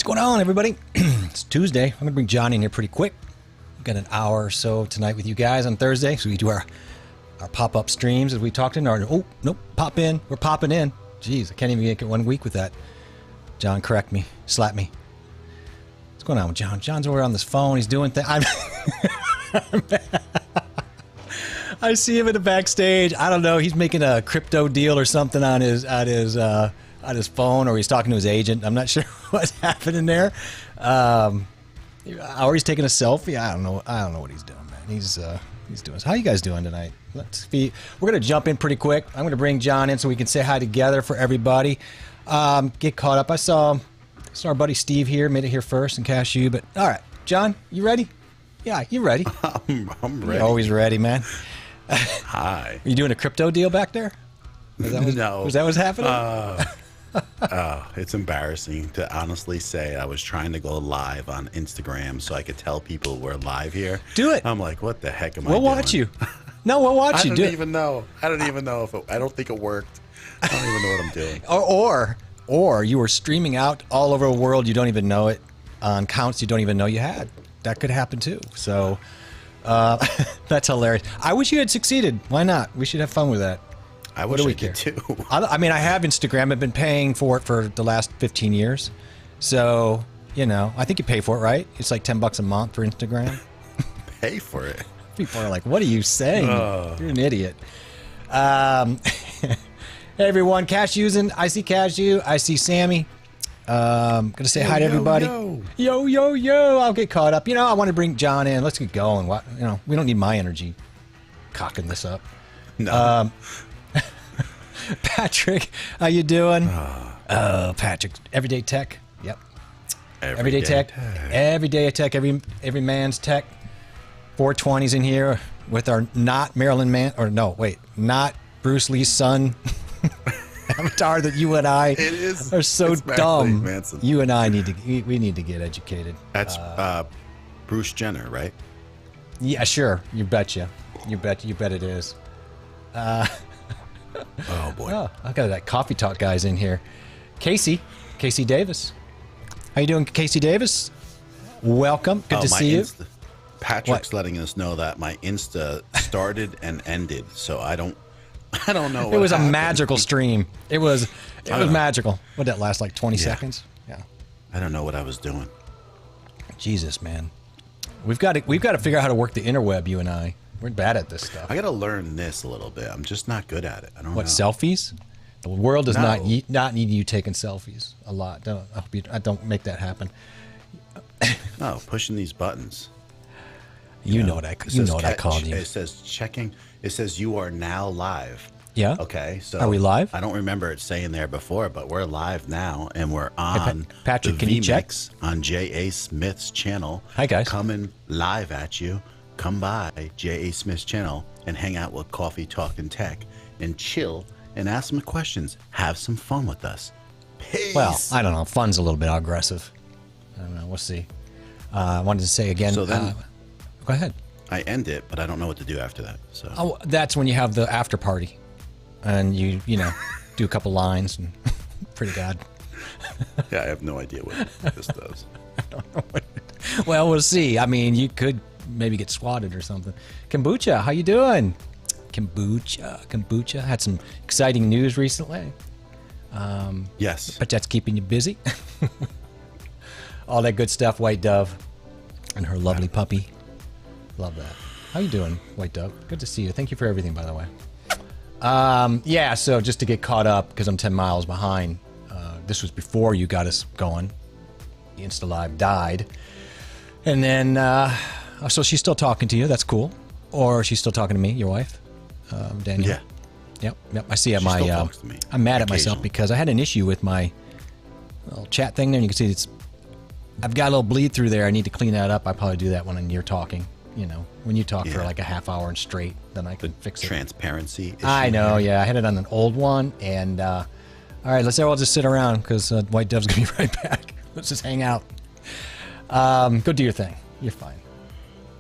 What's going on, everybody? It's Tuesday. I'm going to bring John in here pretty quick. We've got an hour or so tonight with you guys on Thursday. So we do our pop-up streams as we talked in. Oh, nope, pop in. We're popping in. Jeez, I can't even make it 1 week with that. John, correct me. Slap me. What's going on with John? John's over on this phone. He's doing things. I see him in the backstage. I don't know. He's making a crypto deal or something on his phone, or he's talking to his agent. I'm not sure what's happening there. Or he's taking a selfie. I don't know what he's doing, man. He's doing. So how you guys doing tonight? Let's see. We're gonna jump in pretty quick. I'm gonna bring John in so we can say hi together for everybody. Get caught up. I saw our buddy Steve here. Made it here first and Cashew. But all right, John, you ready? Yeah, you ready? I'm ready. You're always ready, man. Hi. Are you doing a crypto deal back there? No. Was that what's happening? It's embarrassing to honestly say I was trying to go live on Instagram so I could tell people we're live here. Do it. I'm like, what the heck am I doing? We'll watch you. No, we'll watch you. I don't even know if I don't think it worked. I don't even know what I'm doing. Or you were streaming out all over the world. You don't even know it on counts you don't even know you had. That could happen too. So that's hilarious. I wish you had succeeded. Why not? We should have fun with that. I wish I did too. I mean, I have Instagram. I've been paying for it for the last 15 years. So, I think you pay for it, right? It's like $10 a month for Instagram. Pay for it? People are like, what are you saying? You're an idiot. Hey, everyone. Cashews, I see Cashew. I see Sammy. Gonna say hi to everybody. Yo. I'll get caught up. I want to bring John in. Let's get going. We don't need my energy cocking this up. No. Patrick, how you doing? Patrick, Everyday Tech. Yep. Everyday Tech. Everyday Tech. Every man's tech. 420's in here with our not Marilyn Man, or no, wait, not Bruce Lee's son. Avatar that you and I are so dumb. Manson. You and I need to get educated. That's Bruce Jenner, right? Yeah, sure. You betcha. You bet it is. Oh boy. Oh, I got that coffee talk guys in here. Casey Davis. How you doing, Casey Davis? Welcome. Good to see you. Patrick's letting us know that my Insta started and ended, so I don't know. It was a magical stream. It was magical. What did that last, like 20 seconds? Yeah. I don't know what I was doing. Jesus, man. We've got to figure out how to work the interweb, you and I. We're bad at this stuff. I got to learn this a little bit. I'm just not good at it. I don't know. What, selfies? The world does not need you taking selfies a lot. Don't make that happen. No, pushing these buttons. You know what I called you. It says checking. It says you are now live. Yeah. Okay. So are we live? I don't remember it saying there before, but we're live now, and we're on Patrick. Can you check on J.A. Smith's channel? Hi guys. Coming live at you. Come by J.A. Smith's channel and hang out with Coffee Talk and Tech and chill and ask some questions. Have some fun with us. Peace. Well, I don't know. Fun's a little bit aggressive. I don't know. We'll see. I wanted to say again. So then, go ahead. I end it, but I don't know what to do after that. So that's when you have the after party, and you do a couple lines and pretty god. Yeah, I have no idea what this does. I don't know what. Well, we'll see. I mean, you could maybe get swatted or something. Kombucha, how you doing? Kombucha had some exciting news recently. Yes, but that's keeping you busy. All that good stuff. White Dove and her lovely puppy. Love that. How you doing, White Dove? Good to see you. Thank you for everything, by the way. Yeah. So just to get caught up because I'm 10 miles behind. This was before you got us going. The Insta Live died, and then. So she's still talking to you. That's cool. Or she's still talking to me, your wife, Daniel. Yeah. Yep. I see. She still talks to me I'm mad at myself because I had an issue with my little chat thing there. And you can see I've got a little bleed through there. I need to clean that up. I probably do that when you're talking. When you talk for like a half hour and straight, then I can fix it. Transparency issue. I know. Yeah, I had it on an old one, and all right, let's all just sit around because White Dove's gonna be right back. Let's just hang out. Go do your thing. You're fine.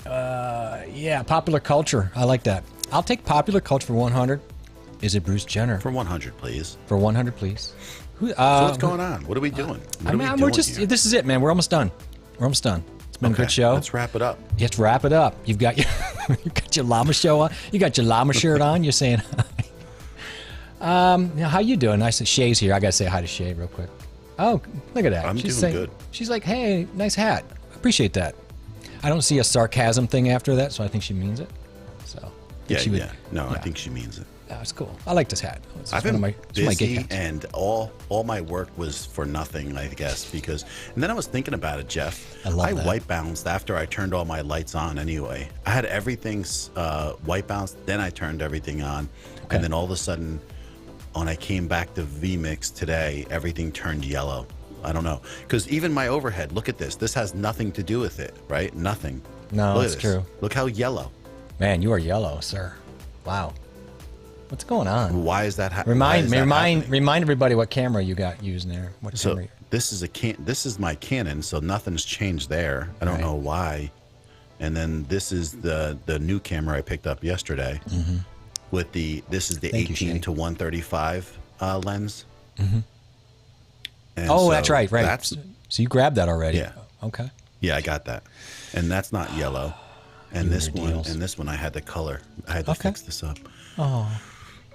Yeah, popular culture. I like that. I'll take popular culture for 100. Is it Bruce Jenner? For 100, please. For 100, please. So what's going on? What are we doing? We're just. Here? This is it, man. We're almost done. We're almost done. It's been a good show. Let's wrap it up. Let's wrap it up. You've got your you got your llama show on. You got your llama shirt on. You're saying hi. How you doing? Nice that Shay's here. I gotta say hi to Shay real quick. Oh, look at that. I'm doing good. She's like, hey, nice hat. Appreciate that. I don't see a sarcasm thing after that, so I think she means it. So yeah. No, I think she means it. That's cool. I like this hat. I've been busy, and all my work was for nothing, I guess, because. And then I was thinking about it, Jeff. I white balanced after I turned all my lights on. Anyway, I had everything white balanced. Then I turned everything on, and then all of a sudden, when I came back to VMix today, everything turned yellow. I don't know, because even my overhead. Look at this. This has nothing to do with it, right? Nothing. No, that's true. Look how yellow. Man, you are yellow, sir. Wow. What's going on? Why is that happening? Remind everybody what camera you got using there. What camera? This is my Canon, so nothing's changed there. I don't know why. And then this is the new camera I picked up yesterday. Mm-hmm. With this is the 18 to 135 lens. Mm-hmm. That's right. So you grabbed that already. Yeah. Okay. Yeah, I got that, and that's not yellow. And this one I had to color. I had to fix this up. Oh.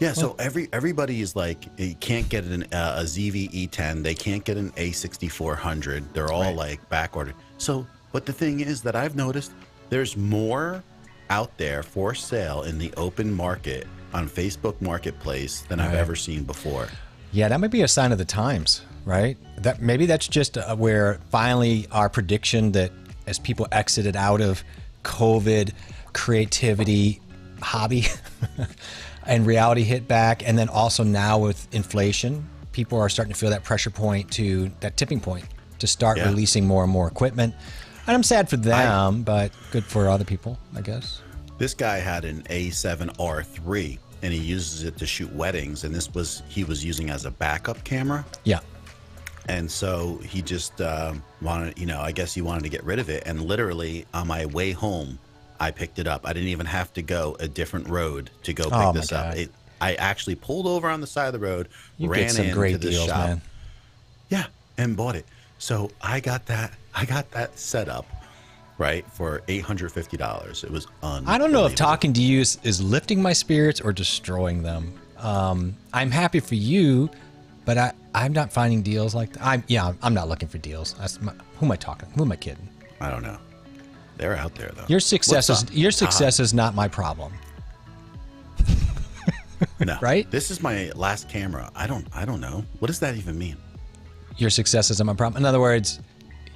Yeah, so everybody is like, you can't get a ZV-E10. They can't get an A6400. They're all like back ordered. So, but the thing is that I've noticed there's more out there for sale in the open market on Facebook Marketplace than I've ever seen before. Yeah, that might be a sign of the times, right? Maybe that's just where finally our prediction that as people exited out of COVID, creativity, hobby, and reality hit back, and then also now with inflation, people are starting to feel that pressure point to that tipping point to start releasing more and more equipment. And I'm sad for them, but good for other people, I guess. This guy had an A7R3, and he uses it to shoot weddings, and he was using as a backup camera. Yeah. And so he just wanted, I guess he wanted to get rid of it. And literally on my way home, I picked it up. I didn't even have to go a different road to go pick this up. I actually pulled over on the side of the road, ran into the shop. Man. Yeah, and bought it. So I got that set up, right, for $850. It was unbelievable. I don't know if talking to you is lifting my spirits or destroying them. I'm happy for you, but I'm not finding deals like that. I'm not looking for deals. Who am I talking? Who am I kidding? I don't know. They're out there though. Your success is not my problem. No. Right? This is my last camera. I don't know. What does that even mean? Your success isn't my problem. In other words,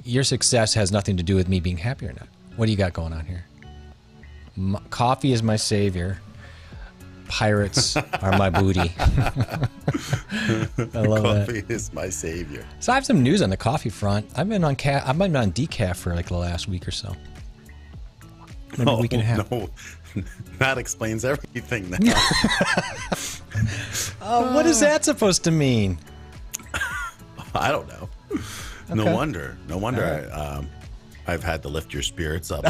your success has nothing to do with me being happy or not. What do you got going on here? Coffee is my savior. Pirates are my booty. I love Coffee that. is my savior. So I have some news on the coffee front. I've been on decaf for like the last week or so. Maybe a week and a half. No. That explains everything now. What is that supposed to mean? I don't know. Okay. No wonder. I've had to lift your spirits up.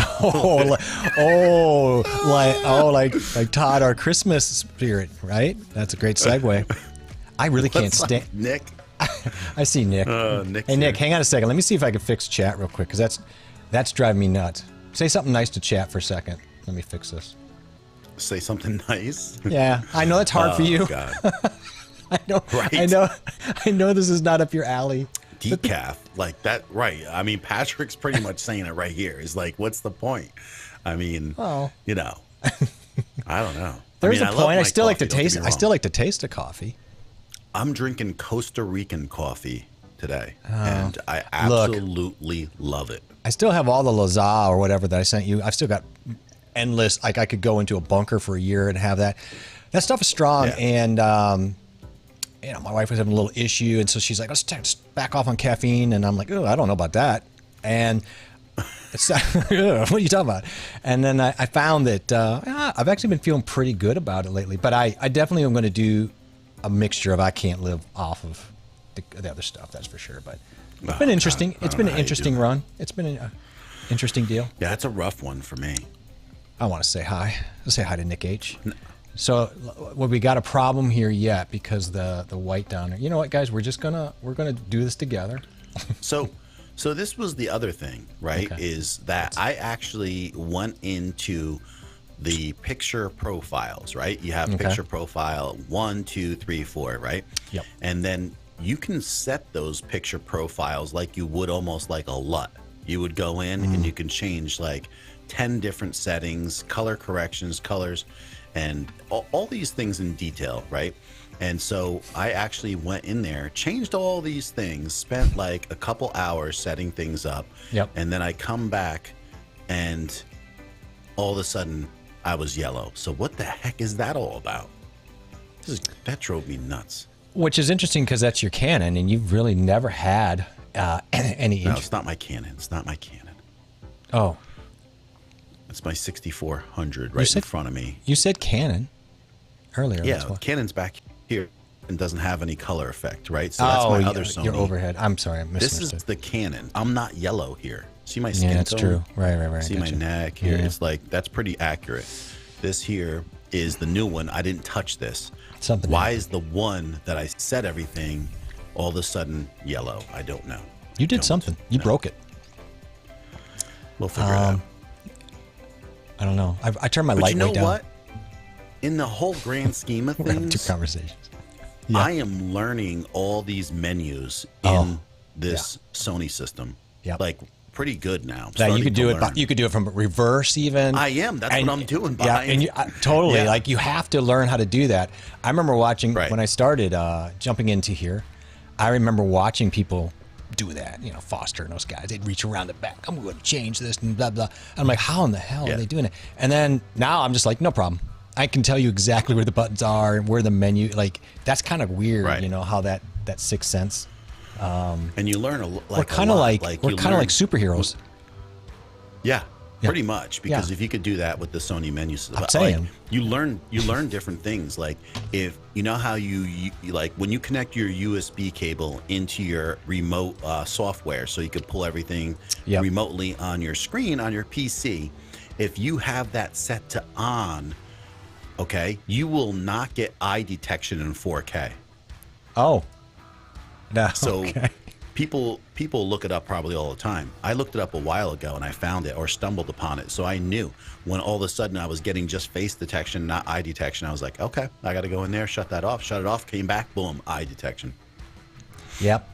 like Todd, our Christmas spirit, right? That's a great segue. I really can't stand Nick. I see Nick. Hey Nick, hang on a second. Let me see if I can fix chat real quick, because that's driving me nuts. Say something nice to chat for a second. Let me fix this. Say something nice? Yeah, I know that's hard for you. God. I know. Right? I know this is not up your alley. Decaf, like that, right? I mean, Patrick's pretty much saying it right here. He's like, "What's the point?" I mean, I don't know. There's a point. I still like to taste. I still like to taste a coffee. I'm drinking Costa Rican coffee today, and I absolutely love it. I still have all the Loza or whatever that I sent you. I've still got endless. Like I could go into a bunker for a year and have that. That stuff is strong, and my wife was having a little issue, and so she's like, let's back off on caffeine, and I'm like, oh, I don't know about that, and it's what are you talking about? And then I found that I've actually been feeling pretty good about it lately, but I definitely am going to do a mixture of I can't live off of the other stuff, that's for sure, but it's been interesting. It's been an interesting run. It's been an interesting deal. Yeah, it's a rough one for me. I want to say hi. Let's say hi to Nick H. So, well, we got a problem here yet because the white down there. You know what, guys? We're gonna do this together. So this was the other thing, right? Okay. Is that I actually went into the picture profiles, right? You have picture profile 1, 2, 3, 4, right? Yep. And then you can set those picture profiles like you would almost like a LUT. You would go in and you can change like 10 different settings, color corrections, colors, and all these things in detail, right? And so I actually went in there, changed all these things, spent like a couple hours setting things up. Yep. And then I come back and all of a sudden I was yellow. So what the heck is that all about? That drove me nuts. Which is interesting because that's your Canon, and you've really never had any. No, it's not my Canon. It's not my Canon. Oh, it's my 6400 right in front of me. You said Canon earlier. Yeah, Canon's back here and doesn't have any color effect, right? So that's my other Sony. Your overhead. I'm sorry, I misunderstood. This is the Canon. I'm not yellow here. See my skin tone? Yeah, that's true. Right. See my neck here? Yeah. It's like, that's pretty accurate. This here is the new one. I didn't touch this. Why is the one that I set everything all of a sudden yellow? I don't know. You did something. You broke it. We'll figure it out. I don't know. I turned my light way down. You know what? In the whole grand scheme of things, 2 conversations. Yeah. I am learning all these menus in this Sony system. Yeah. Like pretty good now. That you could do it. You could do it from reverse even. I am. That's what I'm doing. Yeah, and totally. Yeah. Like you have to learn how to do that. I remember watching when I started jumping into here. I remember watching people do that. You know, Foster and those guys. They'd reach around the back. I'm going to change this and blah blah. I'm like, how in the hell are they doing it? And then now I'm just like, no problem. I can tell you exactly where the buttons are and where the menu. Like that's kind of weird. You know how that sixth sense. And you learn we're kind of like superheroes. Yeah, pretty much. Because if you could do that with the Sony menu system, I'm saying you learn different things. Like if you know how you like when you connect your USB cable into your remote software, so you could pull everything remotely on your screen on your PC. If you have that set to on, okay, you will not get eye detection in 4K. Oh. No, so people look it up probably all the time. I looked it up a while ago and I found it or stumbled upon it. So I knew when all of a sudden I was getting just face detection, not eye detection. I was like, okay, I got to go in there, shut that off, shut it off, came back, boom, eye detection. Yep.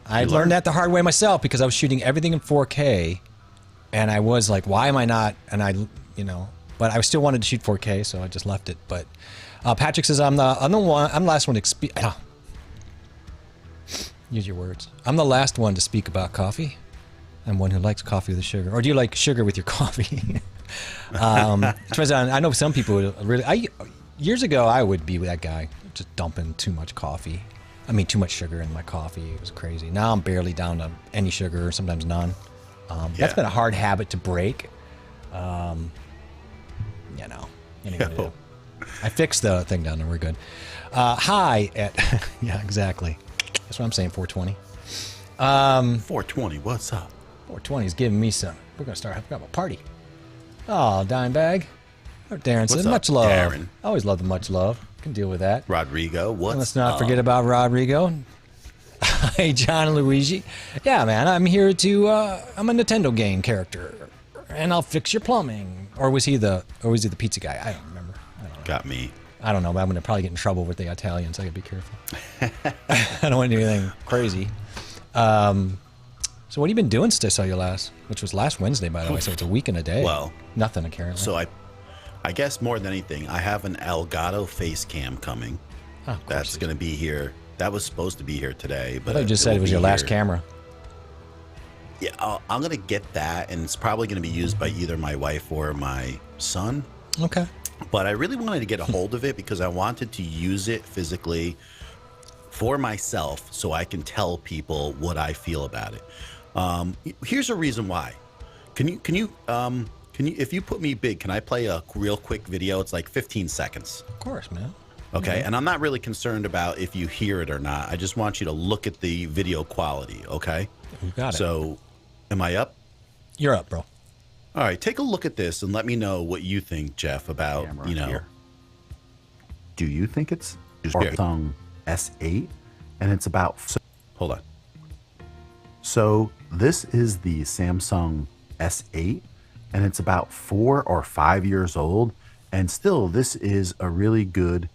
I learned that the hard way myself because I was shooting everything in 4K and I was like, why am I not? And but I still wanted to shoot 4K, so I just left it. But Patrick says, I'm the last one to speak. Use your words. I'm the last one to speak about coffee. I'm one who likes coffee with sugar. Or do you like sugar with your coffee? I know some people really. Years ago, I would be that guy, just dumping too much coffee. I mean, too much sugar in my coffee. It was crazy. Now I'm barely down to any sugar, sometimes none. That's been a hard habit to break. I fixed the thing down there. We're good. Hi at yeah, exactly. That's what I'm saying. 420. 420. What's up? 420 is giving me some. We're gonna start having a party. Oh, dime bag. Darren says much love. Darren? I always love the much love. Can deal with that. Rodrigo, what's Let's not forget about Rodrigo. Hey, John and Luigi. Yeah, man, I'm here to. I'm a Nintendo game character, and I'll fix your plumbing. Or was he the pizza guy? I don't remember. Got me. I don't know, but I'm going to probably get in trouble with the Italians. I got to be careful. I don't want to do anything crazy. So what have you been doing since I saw you last? Which was last Wednesday, by the way, so it's a week and a day. Well, nothing apparently. So I guess more than anything, I have an Elgato face cam coming. Oh, that's going to be here. That was supposed to be here today, but I just said it was your last camera. Yeah, I'm going to get that, and it's probably going to be used by either my wife or my son. Okay. But I really wanted to get a hold of it because I wanted to use it physically for myself so I can tell people what I feel about it. Here's a reason why. Can you if you put me big, can I play a real quick video? It's like 15 seconds. Of course, man. Okay, and I'm not really concerned about if you hear it or not. I just want you to look at the video quality, okay? You got it. So, am I up? You're up, bro. All right, take a look at this and let me know what you think, Jeff, about, Do you think it's Samsung S8? And it's about, hold on. So this is the Samsung S8, and it's about 4 or 5 years old. And still, this is a really good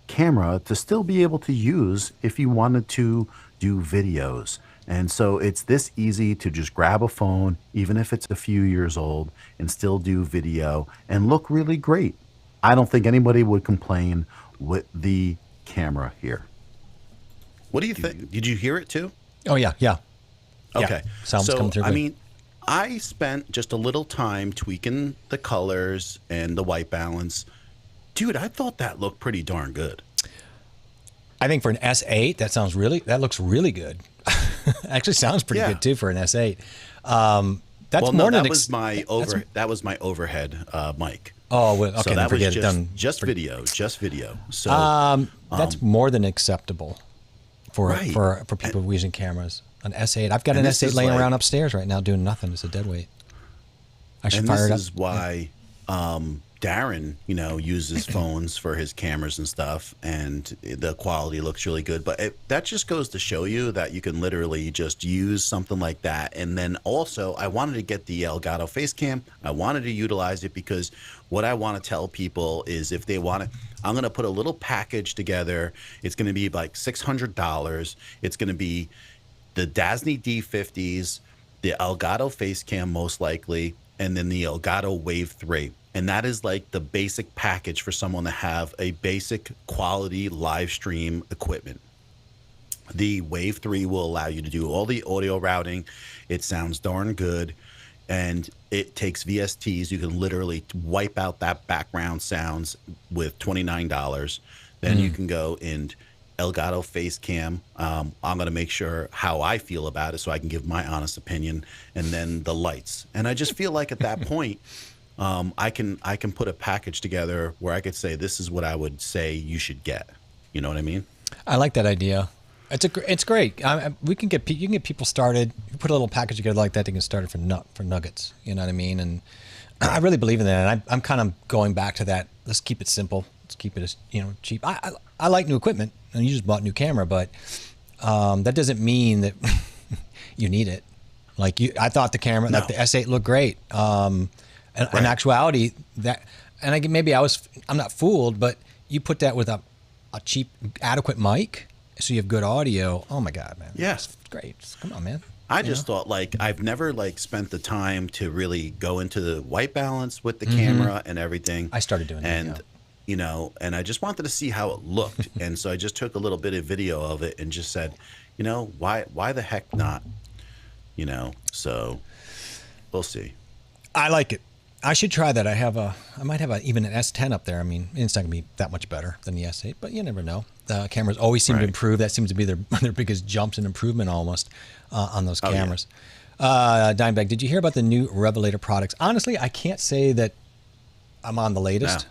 camera to still be able to use if you wanted to do videos. And so it's this easy to just grab a phone, even if it's a few years old, and still do video and look really great. I don't think anybody would complain with the camera here. What do you think? Did you hear it too? Oh, yeah. Okay. Sounds coming through. I mean, I spent just a little time tweaking the colors and the white balance. Dude, I thought that looked pretty darn good. I think for an S8, that looks really good. Actually sounds pretty good too for an S8. That was my overhead mic. Oh, well, okay. So that was just video. So that's more than acceptable for people using cameras. An S8. I've got an S8 laying around upstairs right now doing nothing. It's a dead weight. I should fire it up. This is why Darren, uses phones for his cameras and stuff, and the quality looks really good. But that just goes to show you that you can literally just use something like that. And then also, I wanted to get the Elgato face cam. I wanted to utilize it because what I want to tell people is if they want it, I'm going to put a little package together. It's going to be like $600. It's going to be the Dasny D50s, the Elgato face cam most likely, and then the Elgato Wave 3. And that is like the basic package for someone to have a basic quality live stream equipment. The Wave 3 will allow you to do all the audio routing. It sounds darn good. And it takes VSTs. You can literally wipe out that background sounds with $29. Then you can go and Elgato face cam. I'm going to make sure how I feel about it so I can give my honest opinion. And then the lights. And I just feel like at that point, I can put a package together where I could say this is what I would say you should get. You know what I mean? I like that idea. It's great. You can get people started. You put a little package together like that, they can start it for nuggets. You know what I mean? And I really believe in that. And I'm kind of going back to that. Let's keep it simple. Let's keep it as cheap. I like new equipment, and you just bought a new camera, but that doesn't mean that you need it. Like I thought the camera, like the S8, looked great. In actuality, I'm not fooled, but you put that with a cheap, adequate mic, so you have good audio. Oh my God, man! Yeah, that's great. Come on, man. I just thought I've never spent the time to really go into the white balance with the camera and everything. I started doing that, and I just wanted to see how it looked, and so I just took a little bit of video of it and just said, why the heck not? So we'll see. I like it. I should try that. I might have even an S10 up there. I mean, it's not gonna be that much better than the S8, but you never know. The cameras always seem to improve. That seems to be their biggest jumps in improvement almost on those cameras. Dimebag, did you hear about the new Revelator products? Honestly, I can't say that I'm on the latest.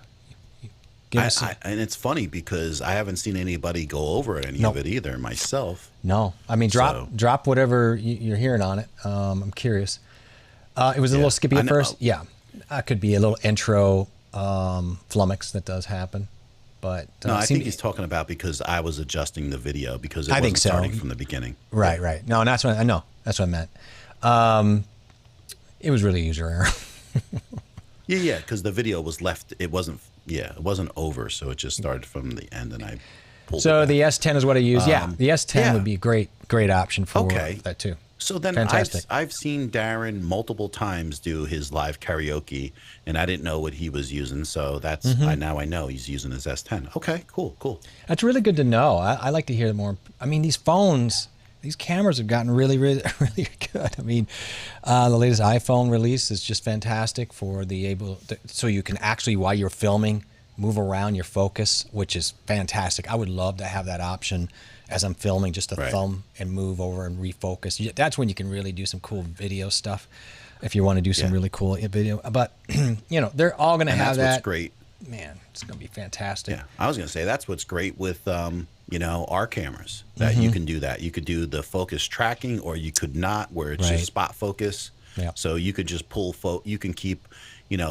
No. And it's funny because I haven't seen anybody go over any of it either myself. No, I mean drop whatever you're hearing on it. I'm curious. It was a little skippy at first. Yeah. Could be a little intro flummox that does happen, but no, I think he's talking about because I was adjusting the video because it wasn't starting from the beginning. Right. No, and that's what I know. That's what I meant. It was really user error. yeah, because the video was left. It wasn't over, so it just started from the end, and I pulled it back. The S10 is what I use. The S10 would be a great option for that too. So then I've seen Darren multiple times do his live karaoke, and I didn't know what he was using. So that's now I know he's using his S10. Okay, cool. That's really good to know. I like to hear more. I mean, these cameras have gotten really, really, really good. I mean, the latest iPhone release is just fantastic for so you can actually, while you're filming, move around your focus, which is fantastic. I would love to have that option as I'm filming, just to thumb and move over and refocus. That's when you can really do some cool video stuff if you want to do some really cool video. But, they're all going to have that. What's great. Man, it's going to be fantastic. Yeah, I was going to say that's what's great with, our cameras, that you can do that. You could do the focus tracking, or you could not, where it's just spot focus. Yeah. So you could just you can keep,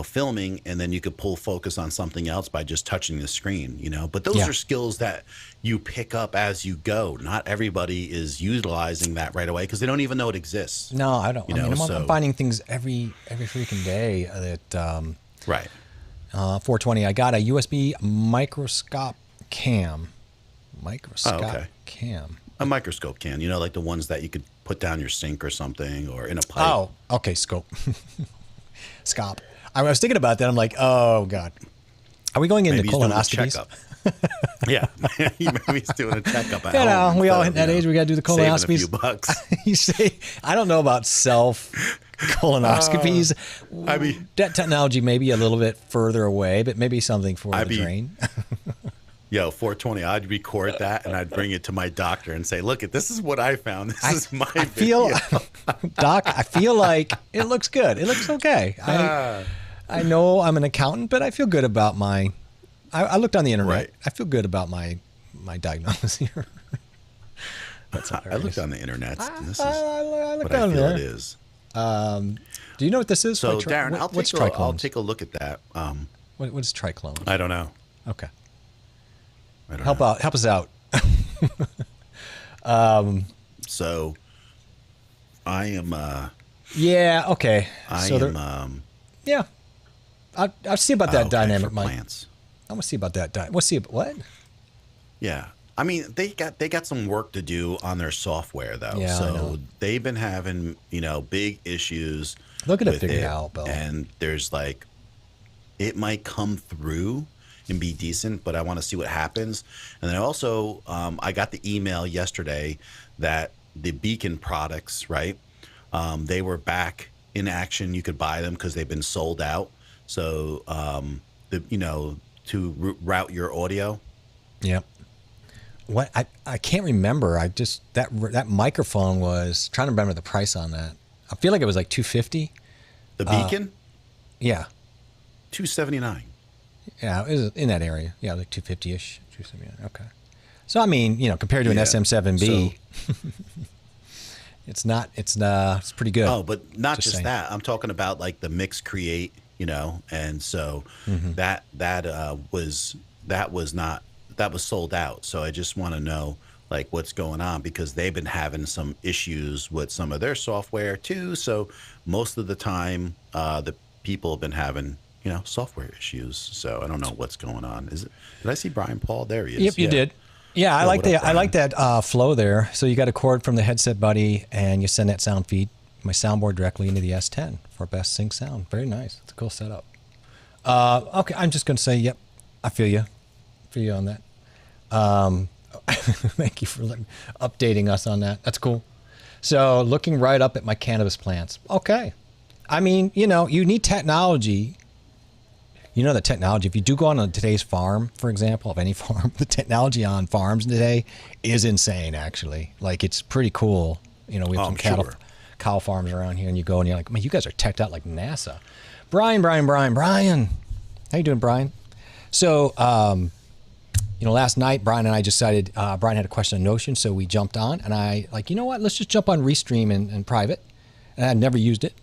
filming, and then you could pull focus on something else by just touching the screen, But those are skills that you pick up as you go. Not everybody is utilizing that right away because they don't even know it exists. No, I don't. I'm finding things every freaking day that. Right. 420. I got a USB microscope cam. Cam. A microscope can, like the ones that you could put down your sink or something, or in a pipe. Oh, okay, scope. Scop. I was thinking about that. I'm like, oh God, are we going into colonoscopies? Yeah, maybe he's doing a checkup. We all hit that age. We got to do the colonoscopies. Saving a few bucks. You say, I don't know about self colonoscopies. I mean, that technology may be a little bit further away, but maybe something for the drain. Yo, 420, I'd record that and I'd bring it to my doctor and say, look, this is what I found. This is my video. Doc, I feel like it looks good. It looks okay. I know I'm an accountant, but I feel good about I looked on the internet. Right. I feel good about my diagnosis here. That's I looked on the internet. This is I looked what I on feel there. it is. Do you know what this is? So, Darren, I'll take a look at that. What is triclones? I don't know. Okay. Help us out. So I am yeah, okay. Yeah. I'll see about that dynamic, Mike. Plants. I want to see about that. We'll see what? Yeah. I mean, they got some work to do on their software though. Yeah, so they've been having, big issues. Look at it figure it out, Bill. And there's it might come through and be decent, but I want to see what happens. And then also, I got the email yesterday that the Beacon products, right? They were back in action. You could buy them because they've been sold out. So, to route your audio. Yep. What I can't remember. I just that microphone was trying to remember the price on that. I feel like it was like $250. The Beacon. Yeah. $279. Yeah, it was in that area. Yeah, like 250-ish, 279. Okay. So I mean, compared to an SM7B, it's pretty good. Oh, but not just that. I'm talking about like the Mix Create, and so that was sold out. So I just want to know what's going on because they've been having some issues with some of their software too. So most of the time, the people have been having software issues. So I don't know what's going on. Did I see Brian Paul? There he is. Yep, you did. Yeah, I like that flow there. So you got a cord from the headset buddy, and you send that sound feed, my soundboard, directly into the S10 for best sync sound. Very nice. It's a cool setup. Okay, I'm just gonna say, yep, I feel you on that. Thank you for updating us on that. That's cool. So looking right up at my cannabis plants. Okay, I mean, you need technology. The technology, if you do go on today's farm, for example, of any farm, the technology on farms today is insane, actually. It's pretty cool. We have some cow farms around here, and you go and you're like, man, you guys are teched out like NASA. Brian. How you doing, Brian? So, last night, Brian and I decided, Brian had a question on Notion, so we jumped on, and I you know what, let's just jump on Restream in private. And I'd never used it.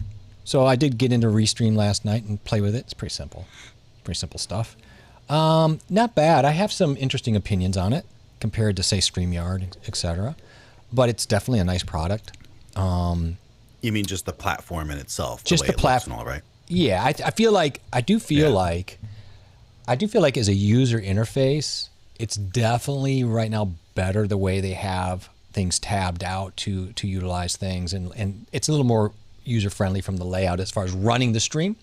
So I did get into Restream last night and play with it. It's pretty simple. Pretty simple stuff. Not bad. I have some interesting opinions on it compared to, say, StreamYard, etc. But it's definitely a nice product. You mean just the platform in itself? Just the platform, right? Yeah, I feel like as a user interface, it's definitely right now better the way they have things tabbed out to utilize things, and it's a little more user friendly from the layout as far as running the stream.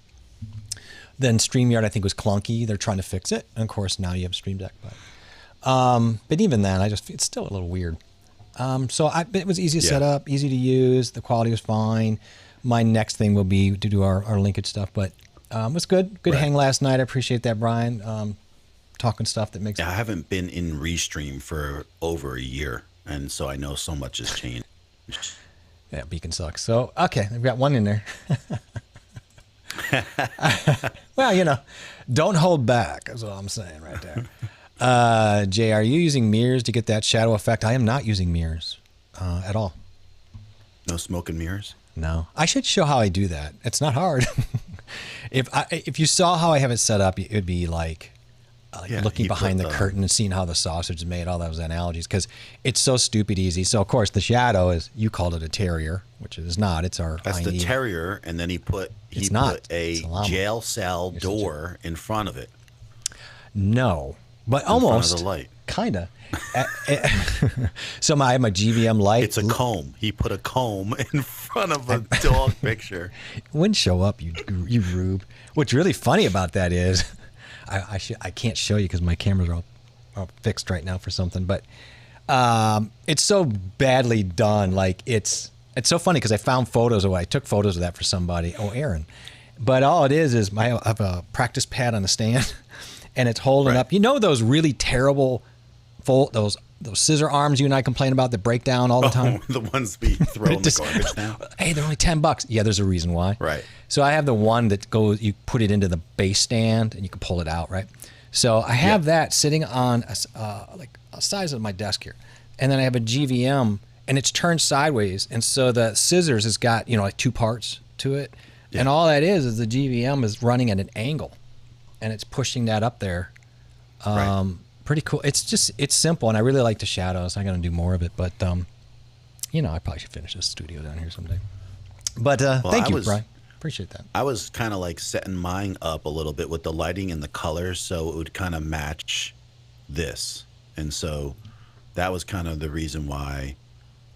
Then StreamYard, I think, was clunky. They're trying to fix it. And of course, now you have Stream Deck. But even then, it's still a little weird. It was easy to set up, easy to use. The quality was fine. My next thing will be to do our linkage stuff. But it was good. Good hang last night. I appreciate that, Brian. Talking stuff that makes I haven't been in Restream for over a year. And so I know so much has changed. Yeah, Beacon sucks. So, okay, I've got one in there. Well, don't hold back is what I'm saying right there. Jay, are you using mirrors to get that shadow effect? I am not using mirrors at all. No smoke and mirrors? No, I should show how I do that. It's not hard. If you saw how I have it set up, it would be like looking behind the curtain and seeing how the sausage is made, all those analogies, because it's so stupid easy. So, of course, the shadow is, you called it a terrier, which it is not. It's our That's the terrier, and then he put a jail cell door in front of it. No, but almost. In front of the light. Kind of. So I have my GVM light. It's a comb. He put a comb in front of a dog picture. It wouldn't show up, you rube. What's really funny about that is, I can't show you because my cameras are all fixed right now for something, but it's so badly done. Like it's so funny because I found photos of it. I took photos of that for somebody. Oh, Aaron. But all it is I have a practice pad on the stand, and it's holding up. You know those really terrible those scissor arms you and I complain about that break down all the time? The ones we throw in the garbage now? Hey, they're only $10. Yeah, there's a reason why. Right. So I have the one that goes, you put it into the base stand and you can pull it out, right? So I have that sitting on like a size of my desk here. And then I have a GVM and it's turned sideways. And so the scissors has got, like 2 parts to it. Yeah. And all that is the GVM is running at an angle and it's pushing that up there. Right. Pretty cool. It's simple, and I really like the shadows. I got to do more of it, but I probably should finish this studio down here someday. But thank you, Brian. Appreciate that. I was kind of like setting mine up a little bit with the lighting and the colors, so it would kind of match this, and so that was kind of the reason why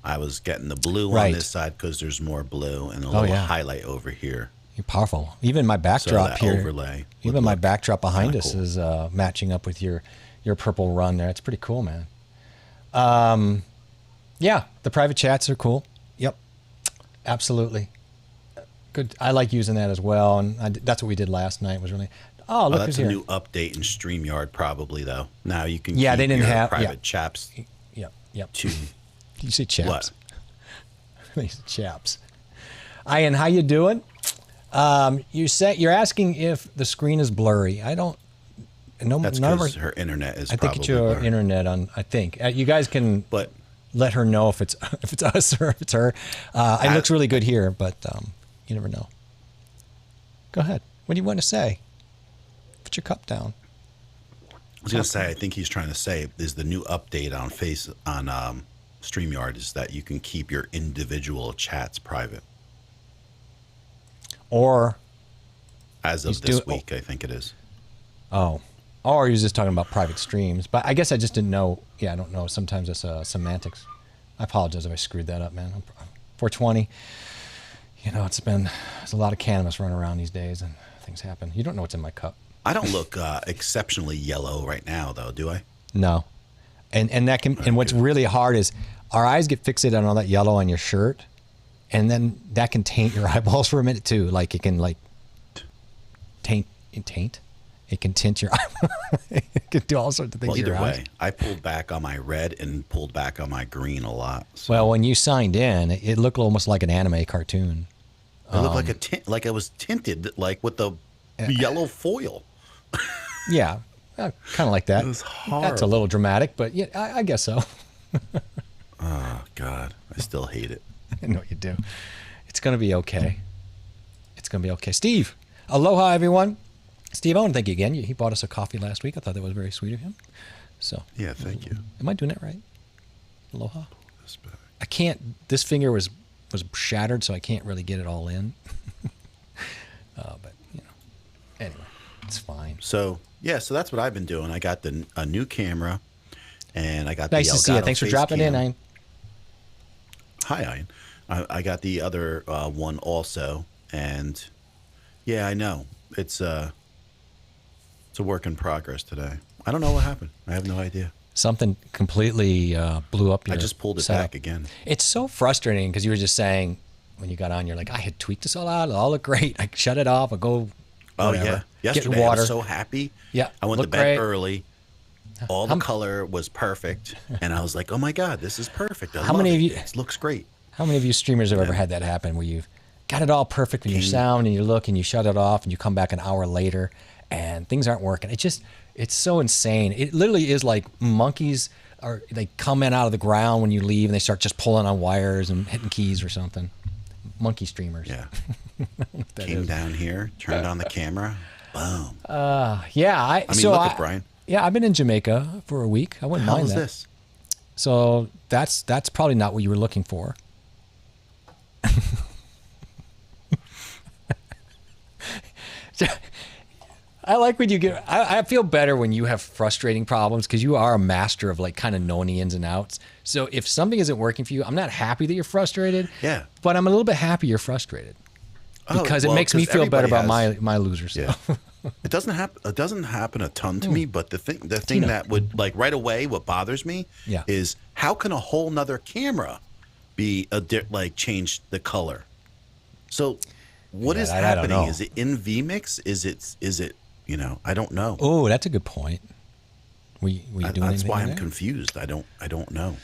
I was getting the blue on this side, because there's more blue and a little highlight over here. You're powerful. Even my backdrop here. Overlay. Even my backdrop behind us is matching up with your purple run there. It's pretty cool, man. Yeah, the private chats are cool. Yep, absolutely. Good. I like using that as well, and that's what we did last night. Was really. Oh, look who's here. That's a new update in StreamYard, probably though. Now you can. Yeah, they didn't have private chaps. Yep. To you say chaps? What? You say chaps. Ian, how you doing? You're asking if the screen is blurry. I don't. That's because her internet is. I think it's your internet. I think you guys can, but let her know if it's us or if it's her. It looks really good here, but you never know. Go ahead. What do you want to say? Put your cup down. I was gonna say. I think he's trying to say is the new update on StreamYard is that you can keep your individual chats private. Or as of this week, I think it is. Oh. Or he was just talking about private streams. But I guess I just didn't know. Yeah, I don't know. Sometimes it's semantics. I apologize if I screwed that up, man. 420. There's a lot of cannabis running around these days, and things happen. You don't know what's in my cup. I don't look exceptionally yellow right now, though, do I? No. And that can. And what's really hard is our eyes get fixated on all that yellow on your shirt, and then that can taint your eyeballs for a minute too. Like it can taint. It can tint your eye. It can do all sorts of things. Well, either way, eyes. I pulled back on my red and pulled back on my green a lot. So. Well, when you signed in, it looked almost like an anime cartoon. It looked like it was tinted, like with the yellow foil. Yeah, kind of like that. It was horrible. That's a little dramatic, but yeah, I guess so. Oh God, I still hate it. I know you do. It's gonna be okay. Steve, aloha, everyone. Steve, I want to thank you again. He bought us a coffee last week. I thought that was very sweet of him. So yeah, thank you. Am I doing that right? Aloha. I can't. This finger was shattered, so I can't really get it all in. But anyway, it's fine. So so that's what I've been doing. I got a new camera, and I got nice to see you. Thanks for dropping in, Ian. Hi, Ian. I got the other one also, and yeah, I know it's a work in progress today. I don't know what happened. I have no idea. Something completely blew up your I just pulled it setup. back again. It's so frustrating because you were just saying when you got on, you're like, I had tweaked this all out. It'll all look great. I shut it off. I go. Oh whatever. yeah. Yesterday get water. I was so happy. Yeah. I went to bed great. early. All the color was perfect, and I was like, "Oh my God, this is perfect." How many of you? It looks great. How many of you streamers have ever had that happen where you've got it all perfect with your sound and you look and you shut it off and you come back an hour later and things aren't working? It's so insane. It literally is like monkeys they come in out of the ground when you leave and they start just pulling on wires and hitting keys or something. monkey streamers. Yeah. Came down here, turned on the camera, boom. Yeah. I mean, look at Brian. Yeah, I've been in Jamaica for a week. I wouldn't mind that. How was this? So that's probably not what you were looking for. I like when you get. I feel better when you have frustrating problems because you are a master of like kind of knowing the ins and outs. So if something isn't working for you, I'm not happy that you're frustrated. Yeah. But I'm a little bit happy you're frustrated because it makes me feel better about my loser stuff. Yeah. It doesn't happen a ton to me, but the thing that would like right away what bothers me is how can a whole nother camera be change the color? So what is happening? Is it in vMix? Is it I don't know. Oh, that's a good point. Were you doing anything? That's why I'm confused. I don't know.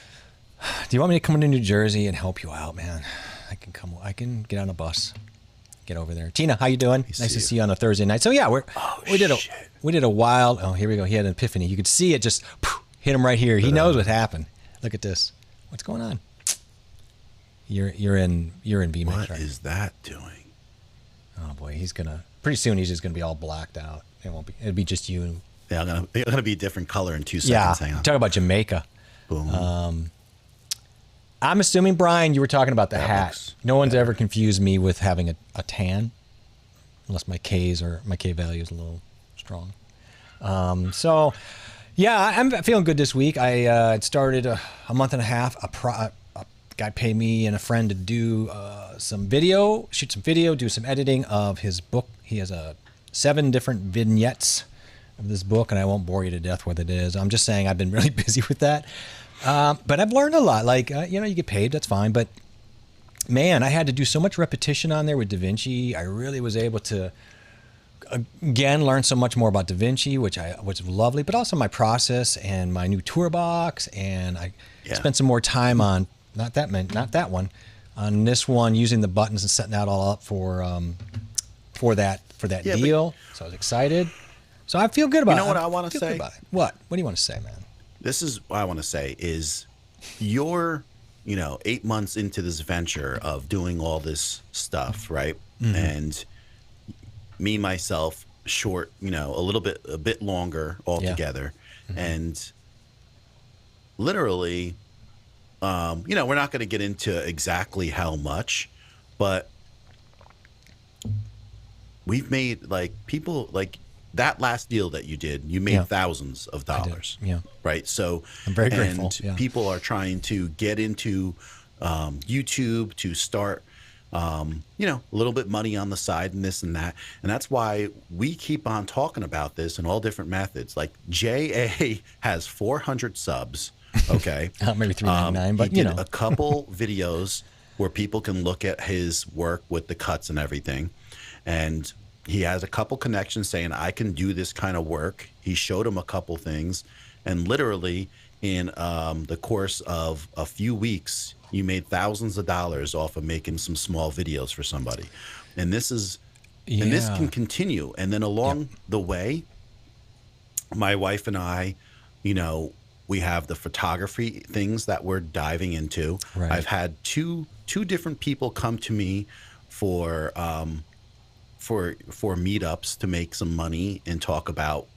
Do you want me to come into New Jersey and help you out, man? I can get on a bus. Get over there. Tina, how you doing? Nice to see you on a Thursday night. So yeah, we did a wild. Oh, here we go. He had an epiphany. You could see it just hit him right here. He knows what happened. Look at this. What's going on? You're in vMix. What right? is that doing? Oh boy, pretty soon he's just gonna be all blacked out. It'll be just you. Yeah, it's gonna be a different color in 2 seconds. Hang on. Talk about Jamaica. Boom. I'm assuming, Brian, you were talking about the hat. No one's ever confused me with having a tan, unless my K value is a little strong. So, yeah, I'm feeling good this week. I started a month and a half. A guy paid me and a friend to do shoot some video, do some editing of his book. He has 7 different vignettes of this book, and I won't bore you to death with it is. I'm just saying I've been really busy with that. But I've learned a lot. Like, you get paid, that's fine. But man, I had to do so much repetition on there with DaVinci. I really was able to, again, learn so much more about DaVinci, which was lovely, but also my process and my new toolbox. And I spent some more time on, not that one, on this one, using the buttons and setting that all up for that deal. So I was excited. So I feel good about it. You know what I want to say? What do you want to say, man? This is what I want to say is you're, 8 months into this venture of doing all this stuff, right? Mm-hmm. And me, myself, short, a bit longer altogether. Yeah. Mm-hmm. And literally, we're not going to get into exactly how much, but we've made that last deal that you did, you made thousands of dollars. Yeah. Right. So I'm very grateful. And people are trying to get into YouTube to start, a little bit money on the side and this and that. And that's why we keep on talking about this in all different methods. Like JA has 400 subs. Okay. Maybe 399, but he did a couple videos where people can look at his work with the cuts and everything. And he has a couple connections saying, I can do this kind of work. He showed him a couple things. And literally in the course of a few weeks, you made thousands of dollars off of making some small videos for somebody. And this can continue. And then along the way, my wife and I, we have the photography things that we're diving into. Right. I've had two different people come to me for meetups to make some money and talk about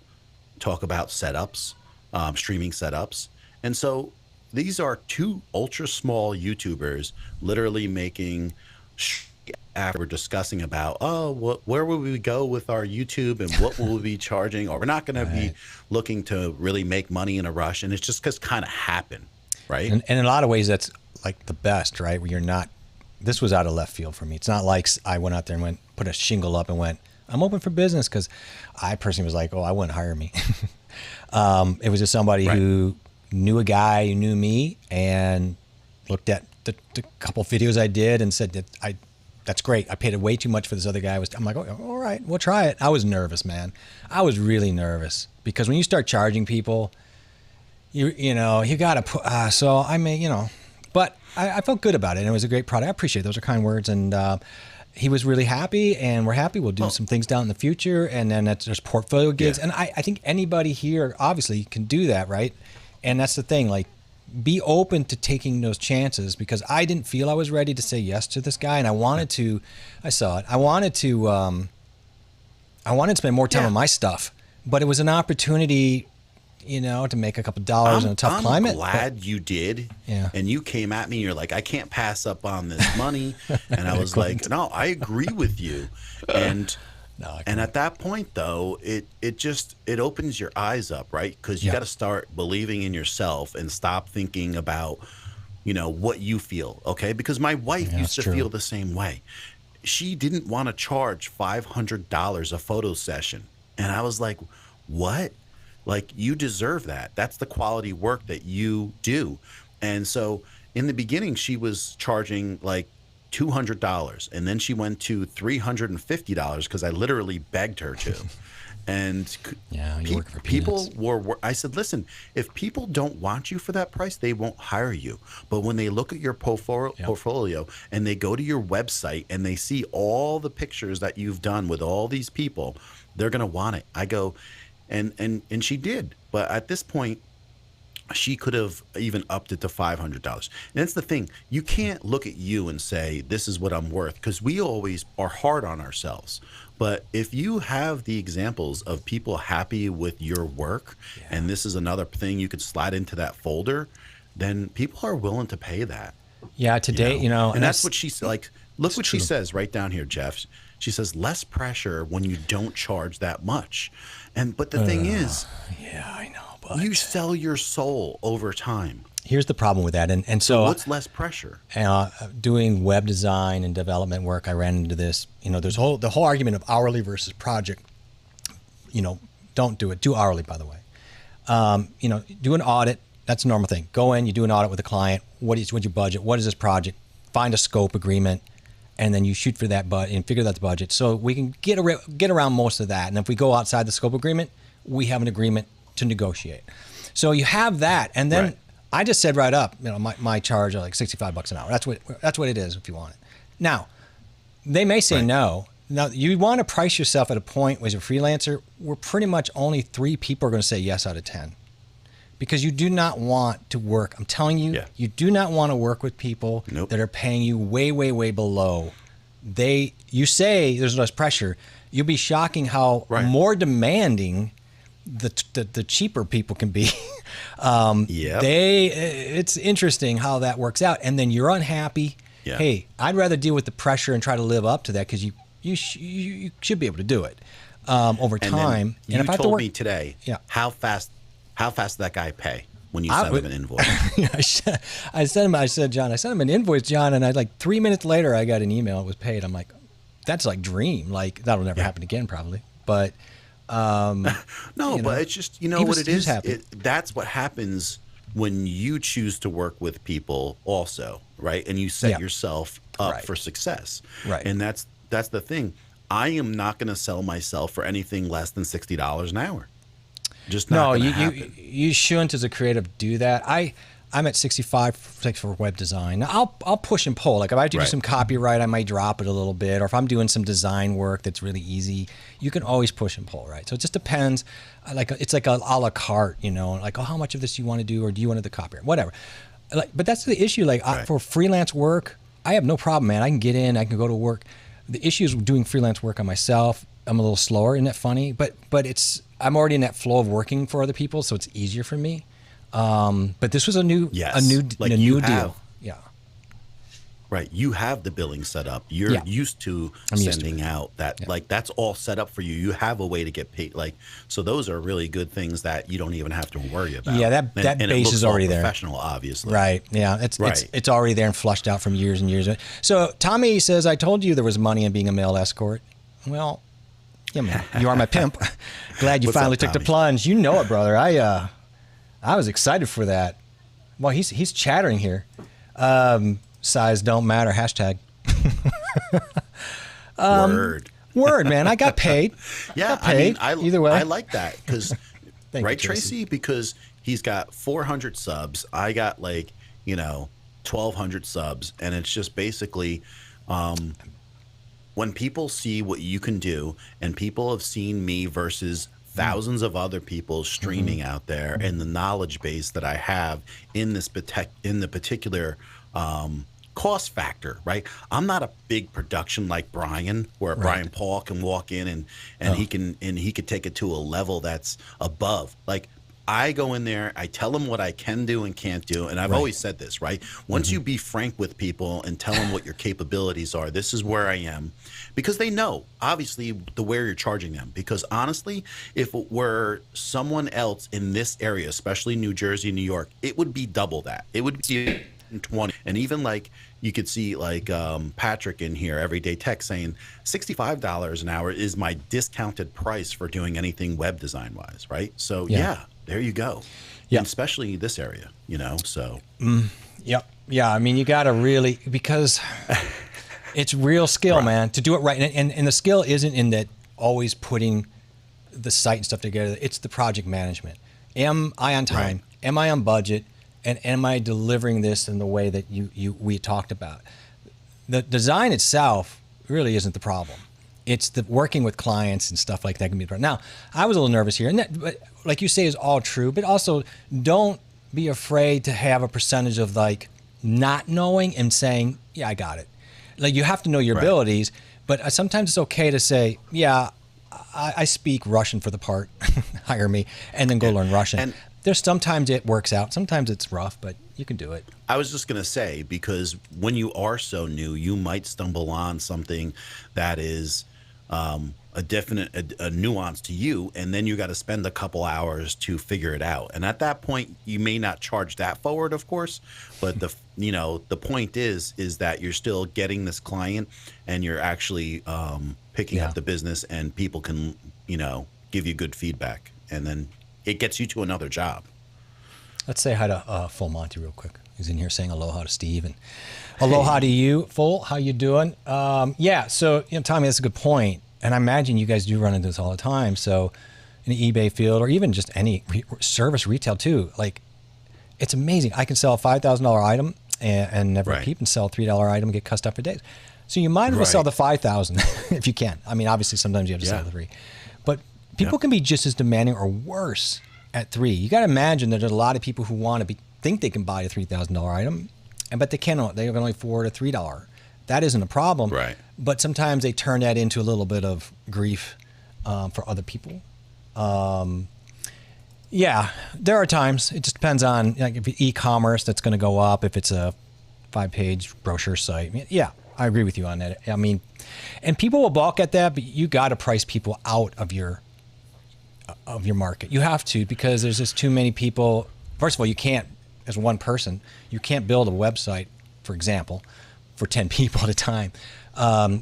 setups, streaming setups. And so these are 2 ultra small YouTubers literally making, after we're discussing about, where will we go with our YouTube and what will we be charging, or we're not going to be looking to really make money in a rush. And it's just because kind of happen, right? And in a lot of ways, that's like the best, right? Where you're not, this was out of left field for me. It's not like I went out there and put a shingle up and went, I'm open for business, because I personally was like, I wouldn't hire me. It was just somebody who knew a guy who knew me and looked at the couple videos I did and said that's great. I paid way too much for this other guy. I'm like, all right, we'll try it. I was nervous, man. I was really nervous because when you start charging people, you got to put, but I felt good about it, and it was a great product. I appreciate it. Those are kind words. And he was really happy, and we're happy. We'll do some things down in the future, and then there's portfolio gigs. Yeah. And I think anybody here obviously can do that, right? And that's the thing. Like, be open to taking those chances, because I didn't feel I was ready to say yes to this guy, and I wanted to. I saw it. I wanted to spend more time on my stuff, but it was an opportunity, to make a couple dollars in a tough climate. I'm glad you did. Yeah. And you came at me, and you're like, I can't pass up on this money. And I was like, no, I agree with you. And at that point, though, it opens your eyes up, right? Because you got to start believing in yourself and stop thinking about, what you feel, okay? Because my wife used to feel the same way. She didn't want to charge $500 a photo session. And I was like, what? Like, you deserve that. That's the quality work that you do. And so in the beginning, she was charging like $200, and then she went to $350 because I literally begged her to. And people were, I said, listen, if people don't want you for that price, they won't hire you. But when they look at your portfolio and they go to your website and they see all the pictures that you've done with all these people, they're going to want it. I go, and she did. But at this point, she could have even upped it to $500. And that's the thing. You can't look at you and say, this is what I'm worth, because we always are hard on ourselves. But if you have the examples of people happy with your work, and this is another thing you could slide into that folder, then people are willing to pay that. Yeah, today, and that's what she's like. Look what she says right down here, Jeff. She says, less pressure when you don't charge that much. But the thing is, I know, but you sell your soul over time. Here's the problem with that. And so what's less pressure? Doing web design and development work, I ran into this. There's the whole argument of hourly versus project. Don't do it. Do hourly, by the way. Do an audit. That's a normal thing. Go in, you do an audit with a client. What's your budget? What is this project? Find a scope agreement, and then you shoot for that budget and figure out the budget. So we can get around most of that. And if we go outside the scope agreement, we have an agreement to negotiate. So you have that, and then I just said right up, my charge are like $65 an hour. That's what it is if you want it. Now, they may say no. Now, you want to price yourself at a point as a freelancer where pretty much only 3 people are going to say yes out of 10. Because you do not want to work. I'm telling you, you do not want to work with people that are paying you way, way, way below. You say there's less pressure. You'll be shocking how more demanding the cheaper people can be. It's interesting how that works out. And then you're unhappy. Yeah. Hey, I'd rather deal with the pressure and try to live up to that, because you should be able to do it over time. And if I told me today how fast did that guy pay when you sent him an invoice? I sent him an invoice, John, and 3 minutes later I got an email. It was paid. I'm like, that's like dream. Like, that'll never happen again, probably. But but it's just what it is. That's what happens when you choose to work with people, also, right? And you set yourself up for success, right? And that's the thing. I am not going to sell myself for anything less than $60 an hour. Just not gonna happen. You shouldn't, as a creative, do that. I'm at 65 for web design. Now, I'll push and pull. Like, if I have to do some copyright, I might drop it a little bit. Or if I'm doing some design work that's really easy, you can always push and pull, right? So it just depends. It's like a la carte, like, how much of this do you want to do, or do you want to do the copyright, whatever. But that's the issue. For freelance work, I have no problem, man. I can get in, I can go to work. The issue is doing freelance work on myself. I'm a little slower. Isn't that funny? But I'm already in that flow of working for other people, so it's easier for me. But this was a new deal. Yeah. Right. You have the billing set up. You're used to sending out that, that's all set up for you. You have a way to get paid. So those are really good things that you don't even have to worry about. Yeah, that base is already there. Professional, obviously. Right. Yeah. It's already there and flushed out from years and years. So Tommy says, I told you there was money in being a male escort. Well, yeah, man, you are my pimp. Glad you finally took the plunge. You know it, brother. I was excited for that. Well, he's chattering here. Size don't matter. # Word, man. I got paid. Either way. I like that because, right, Tracy? Because he's got 400 subs. I got 1,200 subs, and it's just basically, when people see what you can do, and people have seen me versus thousands of other people streaming out there, and the knowledge base that I have in this in the particular cost factor, right? I'm not a big production like Brian, where Brian Paul can walk in and he could take it to a level that's above. Like, I go in there, I tell them what I can do and can't do, and I've always said this, right? Once you be frank with people and tell them what your capabilities are, this is where I am, because they know, obviously, where you're charging them. Because honestly, if it were someone else in this area, especially New Jersey, New York, it would be double that. It would be 20. And even like you could see like Patrick in here, Everyday Tech, saying $65 an hour is my discounted price for doing anything web design wise, right? So yeah, there you go. Yeah, especially this area, you know. So yeah. I mean, you got to really, because it's real skill, man, to do it right. And the skill isn't in that always putting the site and stuff together. It's the project management. Am I on time? Am I on budget? And am I delivering this in the way that we talked about? The design itself really isn't the problem. It's the working with clients and stuff like that can be the problem. Now, I was a little nervous here, and that, but like you say, is all true. But also, don't be afraid to have a percentage of like not knowing and saying, "Yeah, I got it." Like, you have to know your abilities, but sometimes it's okay to say, "Yeah, I speak Russian for the part. Hire me," and then go learn Russian. And there's sometimes it works out. Sometimes it's rough, but you can do it. I was just going to say, because when you are so new, you might stumble on something that is a nuance to you, and then you got to spend a couple hours to figure it out. And at that point, you may not charge that forward, of course, but the point is that you're still getting this client, and you're actually picking up the business, and people can give you good feedback, and then it gets you to another job. Let's say hi to Full Monty real quick. He's in here saying aloha to Steve, and aloha to you, Full. How you doing? So Tommy, that's a good point. And I imagine you guys do run into this all the time. So in the eBay field, or even just any service retail too, like, it's amazing. I can sell a $5,000 item and never keep, and sell a $3 item and get cussed up for days. So you might as well sell the 5,000 if you can. I mean, obviously sometimes you have to sell the 3, but people can be just as demanding or worse at 3. You got to imagine that there's a lot of people who think they can buy a $3,000 item, but they cannot. They can only afford a $3. That isn't a problem. Right. But sometimes they turn that into a little bit of grief for other people. There are times. It just depends on, like, if it's e-commerce, that's going to go up. If it's a 5-page brochure site, yeah, I agree with you on that. I mean, and people will balk at that, but you got to price people out of your market. You have to, because there's just too many people. First of all, you can't, as one person, you can't build a website, for example, for 10 people at a time.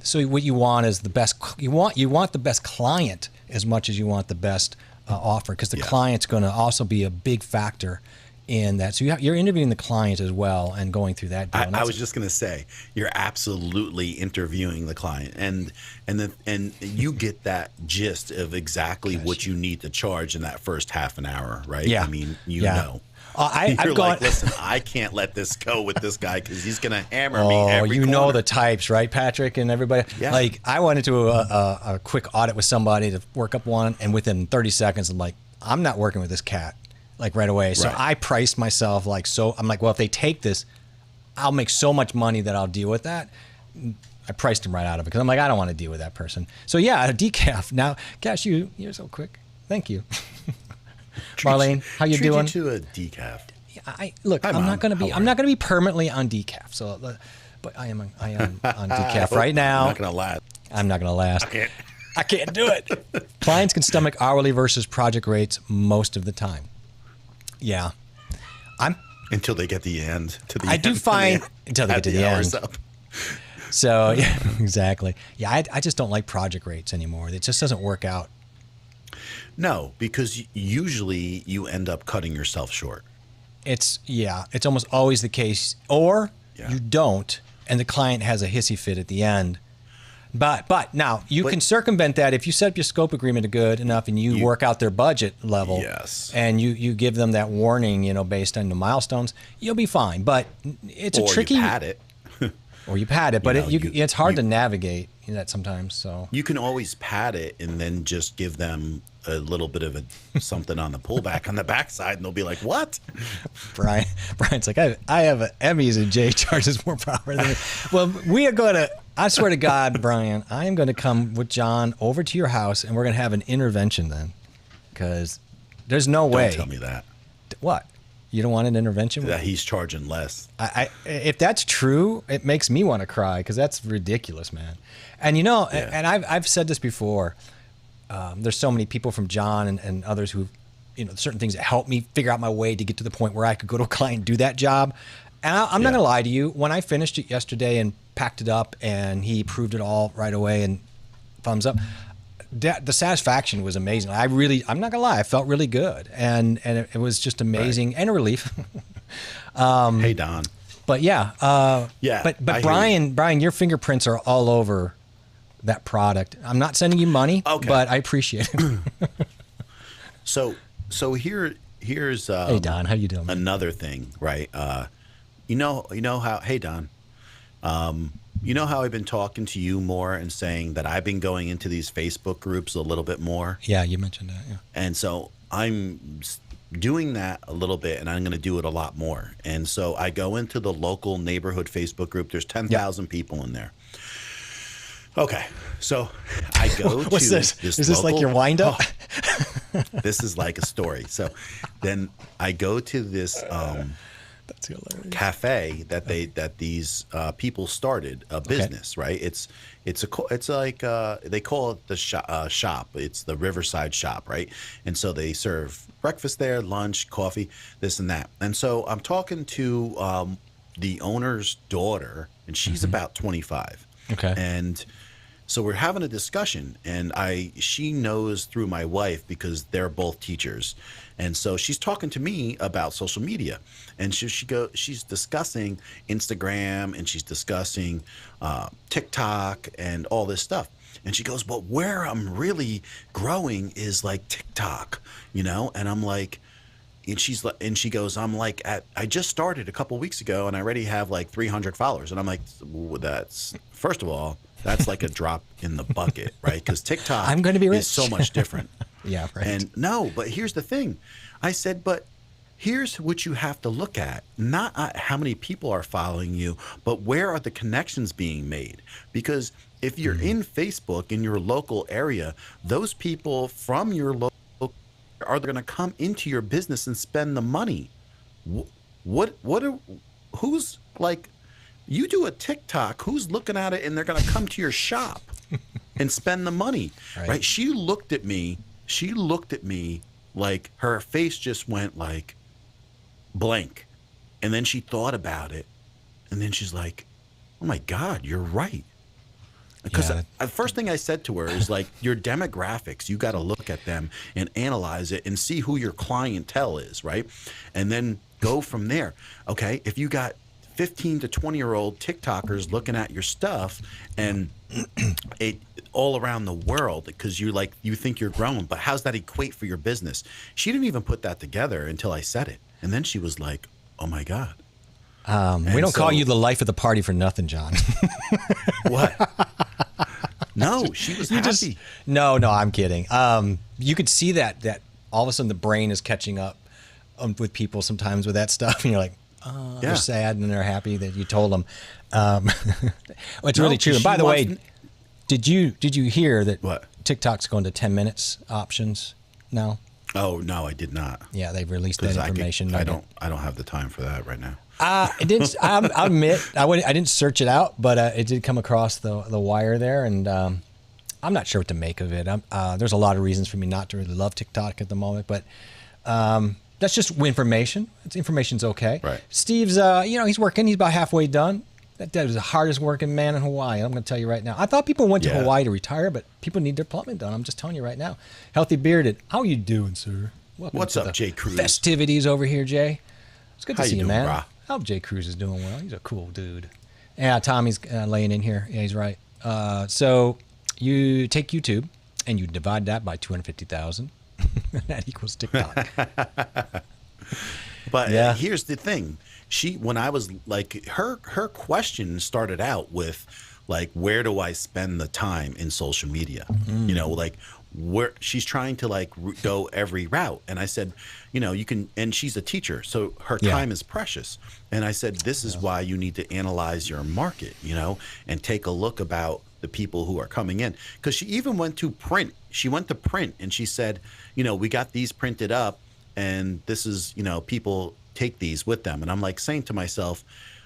So what you want is the best. You want the best client as much as you want the best offer, because the client's going to also be a big factor in that. So you're interviewing the client as well and going through that deal. I was just going to say, you're absolutely interviewing the client, and you get that gist of exactly what you need to charge in that first half an hour, right? Yeah. I mean, know. You're like, listen, I can't let this go with this guy because he's going to hammer me every corner. Know the types, right, Patrick and everybody? Yeah. Like, I went into a quick audit with somebody to work up one, and within 30 seconds, I'm like, I'm not working with this cat, like, right away. So I priced myself like, so I'm like, well, if they take this, I'll make so much money that I'll deal with that. I priced him right out of it because I'm like, I don't want to deal with that person. So yeah, a decaf. Now, Cash, you're so quick. Thank you. Marlene, how you doing? Treat you to a decaf. I'm not going to be permanently on decaf. So, but I am on decaf right now. I'm not going to last. I can't do it. Clients can stomach hourly versus project rates most of the time. Yeah, until they get the end. Until they get to the end. So yeah, exactly. Yeah, I just don't like project rates anymore. It just doesn't work out. No, because usually you end up cutting yourself short. It's almost always the case, or you don't, and the client has a hissy fit at the end. But now you can circumvent that if you set up your scope agreement good enough and you work out their budget level. Yes. And you give them that warning, based on the milestones, you'll be fine. But it's a tricky. You pad it. Or you pad it, but it's hard to navigate that sometimes. So you can always pad it and then just give them a little bit of something on the pullback on the backside, and they'll be like, "What?" Brian's like, I have an Emmys and Jay charges more power than me. Well, we are going to. I swear to God, Brian, I am going to come with John over to your house, and we're going to have an intervention then, because there's no way. Don't tell me that. What? You don't want an intervention? That he's charging less. If that's true, it makes me want to cry, because that's ridiculous, man. And and I've said this before. There's so many people from John and others who, certain things that help me figure out my way to get to the point where I could go to a client and do that job. And I'm not gonna lie to you. When I finished it yesterday and packed it up, and he approved it all right away and thumbs up, the satisfaction was amazing. I'm not gonna lie, I felt really good, and it was just amazing, and a relief. Hey, Don. But but Brian, your fingerprints are all over that product. I'm not sending you money, but I appreciate it. So here's hey Don, how you doing? Another thing, right? You know how, hey Don, you know how I've been talking to you more and saying that I've been going into these Facebook groups a little bit more? Yeah, you mentioned that. Yeah. And so I'm doing that a little bit, and I'm going to do it a lot more. And so I go into the local neighborhood Facebook group. There's 10,000 people in there. Okay, so I go to What's this? Is this like your wind up? This is like a story. So then I go to this that's hilarious. Cafe that these people started a business, right? It's like they call it the shop. It's the Riverside Shop, right? And so they serve breakfast there, lunch, coffee, this and that. And so I'm talking to the owner's daughter, and she's about 25. Okay. And so we're having a discussion, and she knows through my wife because they're both teachers. And so she's talking to me about social media, and she's discussing Instagram, and she's discussing TikTok and all this stuff. And she goes, "But where I'm really growing is like TikTok, And I'm like, and she goes, I just started a couple weeks ago, and I already have like 300 followers. And I'm like, well, first of all, that's like a drop in the bucket, right? Because TikTok I'm gonna be rich. Is so much different. Yeah, right. And no, but here's the thing. I said, but here's what you have to look at. Not how many people are following you, but where are the connections being made? Because if you're in Facebook in your local area, those people from your local are going to come into your business and spend the money. Who's like, you do a TikTok, who's looking at it and they're going to come to your shop and spend the money, right? She looked at me like her face just went like blank. And then she thought about it. And then she's like, oh my God, you're right. Because the first thing I said to her is like, your demographics, you got to look at them and analyze it and see who your clientele is, right? And then go from there. Okay, if you got 15 to 20-year-old TikTokers looking at your stuff and it all around the world because you think you're growing, but how's that equate for your business? She didn't even put that together until I said it. And then she was like, oh my God. We don't call you the life of the party for nothing, John. What? No, she was happy. No, I'm kidding. You could see that all of a sudden the brain is catching up with people sometimes with that stuff, and you're like, they're sad and they're happy that you told them. It's really true. And by the way, did you hear that TikTok's going to 10 minutes options now? Oh no, I did not. Yeah, they've released that information. I don't have the time for that right now. It didn't. I admit I didn't search it out, but it did come across the wire there, and I'm not sure what to make of it. There's a lot of reasons for me not to really love TikTok at the moment, but that's just information. Information's okay. Right. Steve's, he's working. He's about halfway done. That is the hardest working man in Hawaii. I'm going to tell you right now. I thought people went to Hawaii to retire, but people need their plumbing done. I'm just telling you right now. Healthy Bearded, how you doing, sir? Welcome What's up, Jay Cruz? Festivities over here, Jay. It's good to see you, doing, man. Bro? I hope Jay Cruz is doing well. He's a cool dude. Yeah, Tommy's laying in here. Yeah, he's right. So you take YouTube and you divide that by 250,000. That equals TikTok. But here's the thing. When I was like, her question started out with like, where do I spend the time in social media? You know, like where she's trying to like go every route. And I said, you know, you can, and she's a teacher, so her time is precious. And I said, this is why you need to analyze your market, you know, and take a look about the people who are coming in. Because she even went to print. She went to print and she said, you know, we got these printed up and this is, you know, people take these with them. And I'm like saying to myself,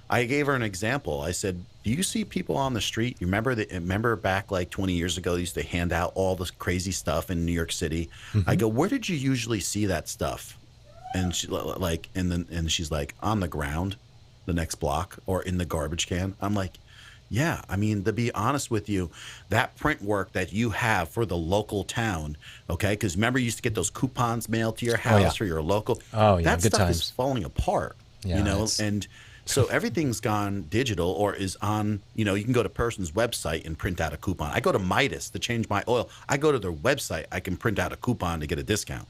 I gave her an example. I said, do you see people on the street? You remember back like 20 years ago, they used to hand out all this crazy stuff in New York City. I go, where did you usually see that stuff? And she like, and she's like, on the ground, the next block, or in the garbage can. I'm like, yeah, I mean, to be honest with you, that print work that you have for the local town, okay? Because remember, you used to get those coupons mailed to your house for your local. Oh, yeah, that good stuff times. is falling apart, you know? And so everything's gone digital or is on, you know, you can go to a person's website and print out a coupon. I go to Midas to change my oil. I go to their website. I can print out a coupon to get a discount,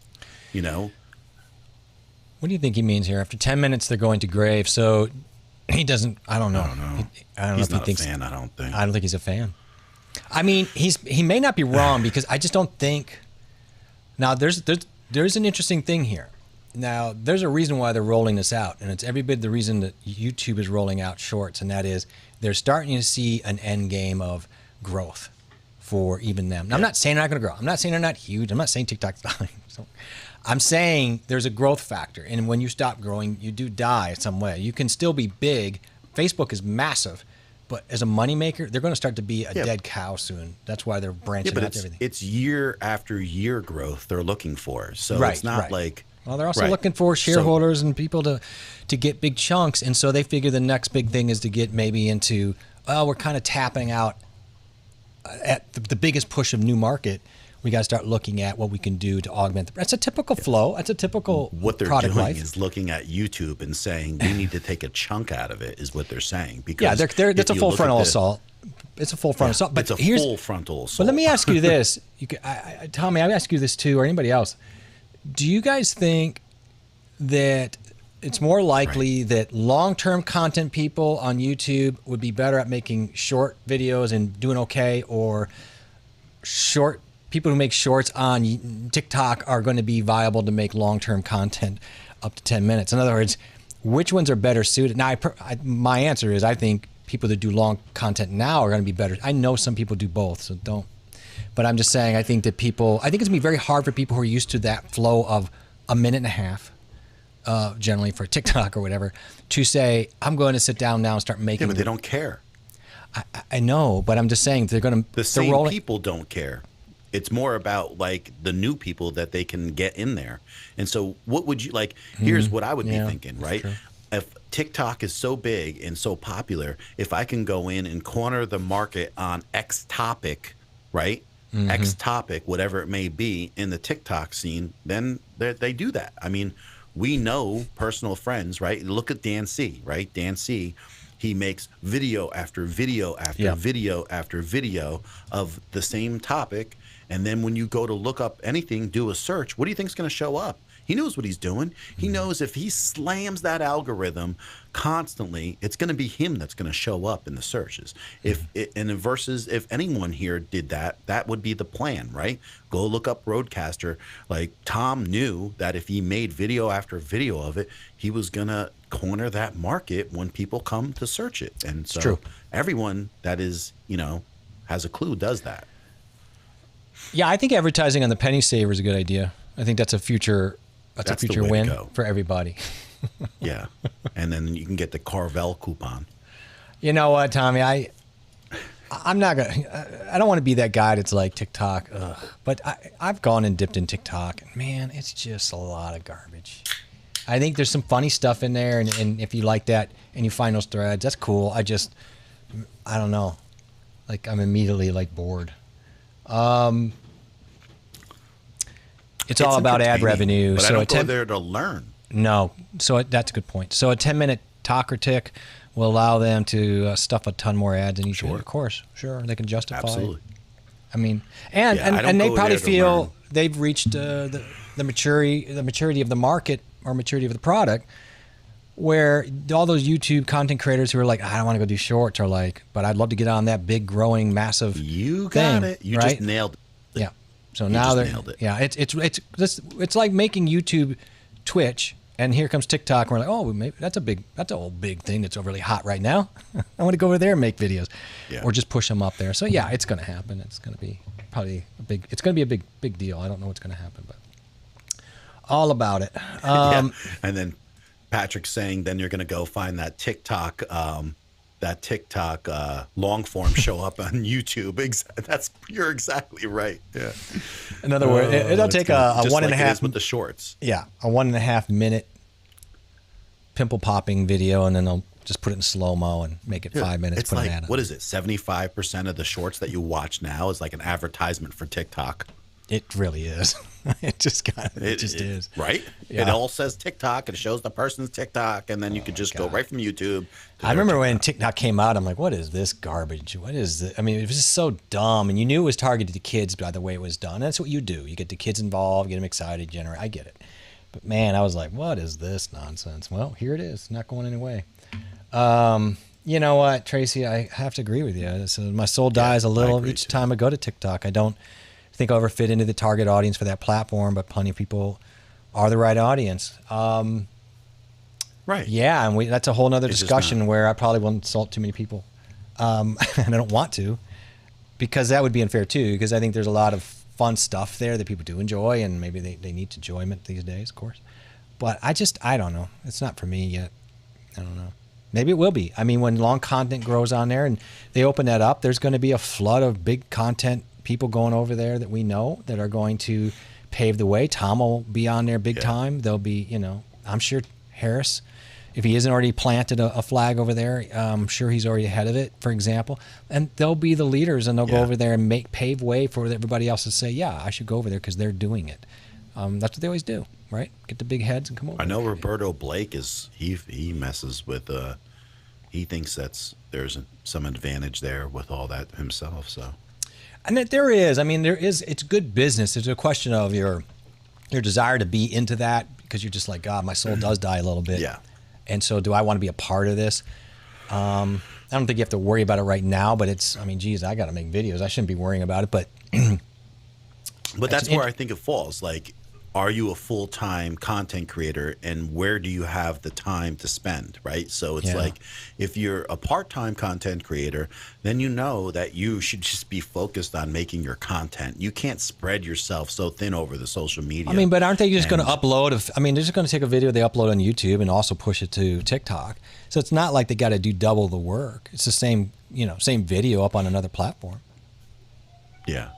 you know? What do you think he means here? After 10 minutes, they're going to grave. So he doesn't, I don't know. I don't know He's if he not thinks, a fan, I don't think. I don't think he's a fan. I mean, he may not be wrong because I just don't think. Now, there's an interesting thing here. Now, there's a reason why they're rolling this out, and it's every bit the reason that YouTube is rolling out shorts, and that is they're starting to see an end game of growth for even them. Now, I'm not saying they're not going to grow. I'm not saying they're not huge. I'm not saying TikTok's dying. So I'm saying there's a growth factor, and when you stop growing, you do die some way. You can still be big. Facebook is massive, but as a moneymaker, they're going to start to be a dead cow soon. That's why they're branching out to everything. It's year after year growth they're looking for. So it's not like... Well, they're also looking for shareholders and people to get big chunks, and so they figure the next big thing is to get maybe into, we're kind of tapping out at the biggest push of new market. We got to start looking at what we can do to augment. That's a typical flow. That's a typical what they're product doing life. Is looking at YouTube and saying we need to take a chunk out of it. Is what they're saying. Because that's a full frontal assault. It's a full frontal assault. But it's a full frontal assault. But let me ask you this, Tommy. I ask you this too, or anybody else. Do you guys think that it's more likely that long-term content people on YouTube would be better at making short videos and doing okay, or people who make shorts on TikTok are going to be viable to make long-term content up to 10 minutes? In other words, which ones are better suited? Now, my answer is I think people that do long content now are going to be better. I know some people do both, so don't. But I'm just saying, I think it's going to be very hard for people who are used to that flow of a minute and a half, generally for TikTok or whatever, to say, I'm going to sit down now and start making. Yeah, but they don't care. I know, but I'm just saying they're going to. The same people don't care. It's more about like the new people that they can get in there. And so what would you like? Here's what I would be thinking, right? If TikTok is so big and so popular, if I can go in and corner the market on X topic, right? X topic, whatever it may be in the TikTok scene, then they do that. I mean, we know personal friends, right? Look at Dan C, right? Dan C, he makes video after video after video after video of the same topic. And then when you go to look up anything, do a search, what do you think is going to show up? He knows what he's doing. He knows if he slams that algorithm constantly, it's going to be him that's going to show up in the searches. Versus if anyone here did that, that would be the plan, right? Go look up Roadcaster. Like Tom knew that if he made video after video of it, he was going to corner that market when people come to search it. And so everyone that is, has a clue does that. Yeah, I think advertising on the penny saver is a good idea. I think that's a future win for everybody. Yeah. And then you can get the Carvel coupon. You know what, Tommy? I'm not going to, I don't want to be that guy that's like TikTok. But I've gone and dipped in TikTok. And man, it's just a lot of garbage. I think there's some funny stuff in there. And if you like that and you find those threads, that's cool. I don't know. Like I'm immediately like bored. It's all about ad revenue. But I don't go there to learn. No. So that's a good point. So a 10-minute talk or tick will allow them to stuff a ton more ads in each video. Of course. Sure. They can justify. Absolutely. I mean, and they probably feel they've reached the maturity of the market or maturity of the product, where all those YouTube content creators who are like, I don't want to go do shorts, are like, but I'd love to get on that big, growing, massive You got it. You right? just nailed it. Yeah. So now they're nailed it. Yeah, it's like making YouTube Twitch, and here comes TikTok, and we're like, oh, maybe that's a whole big thing that's really hot right now. I want to go over there and make videos, or just push them up there. So yeah, it's going to happen. It's going to be probably it's going to be a big deal. I don't know what's going to happen, but all about it. And then Patrick's saying, then you're going to go find that TikTok long form show up on YouTube. You're exactly right. Yeah. In other words, it'll take a 1.5 like it is with the shorts. Yeah, a 1.5 minute pimple popping video, and then they'll just put it in slow mo and make it 5 minutes. It's like, what is it? 75% of the shorts that you watch now is like an advertisement for TikTok. It really is. It just is. Right? Yeah. It all says TikTok, and it shows the person's TikTok, and then you could just go right from YouTube. I remember when TikTok came out, I'm like, what is this garbage? What is this? I mean, it was just so dumb, and you knew it was targeted to kids by the way it was done. And that's what you do. You get the kids involved, get them excited, generate. I get it. But man, I was like, what is this nonsense? Well, here it is. Not going anyway. You know what, Tracy? I have to agree with you. So my soul dies a little each time I go to TikTok. I don't think I'll ever fit into the target audience for that platform, but plenty of people are the right audience. Right. Yeah, and that's a whole nother discussion where I probably won't insult too many people. And I don't want to, because that would be unfair too, because I think there's a lot of fun stuff there that people do enjoy, and maybe they need enjoyment these days, of course. But I don't know. It's not for me yet. I don't know. Maybe it will be. I mean, when long content grows on there and they open that up, there's going to be a flood of big content people going over there that we know that are going to pave the way. Tom will be on there big time. There'll be, I'm sure Harris, if he isn't already planted a flag over there, I'm sure he's already ahead of it, for example. And they'll be the leaders, and they'll go over there and pave way for everybody else to say, yeah, I should go over there because they're doing it. That's what they always do, right? Get the big heads and come over. I know Roberto Blake he messes with, he thinks there's some advantage there with all that himself, so. And there is. I mean, it's good business. It's a question of your desire to be into that, because you're just like, God, my soul does die a little bit. Yeah. And so do I want to be a part of this? I don't think you have to worry about it right now, but geez, I got to make videos. I shouldn't be worrying about it, but. But that's where I think it falls. Like, are you a full-time content creator, and where do you have the time to spend, right? So it's like, if you're a part-time content creator, then you know that you should just be focused on making your content. You can't spread yourself so thin over the social media. I mean, but aren't they just going to upload? They're just going to take a video they upload on YouTube and also push it to TikTok. So it's not like they got to do double the work. It's the same video up on another platform. Yeah.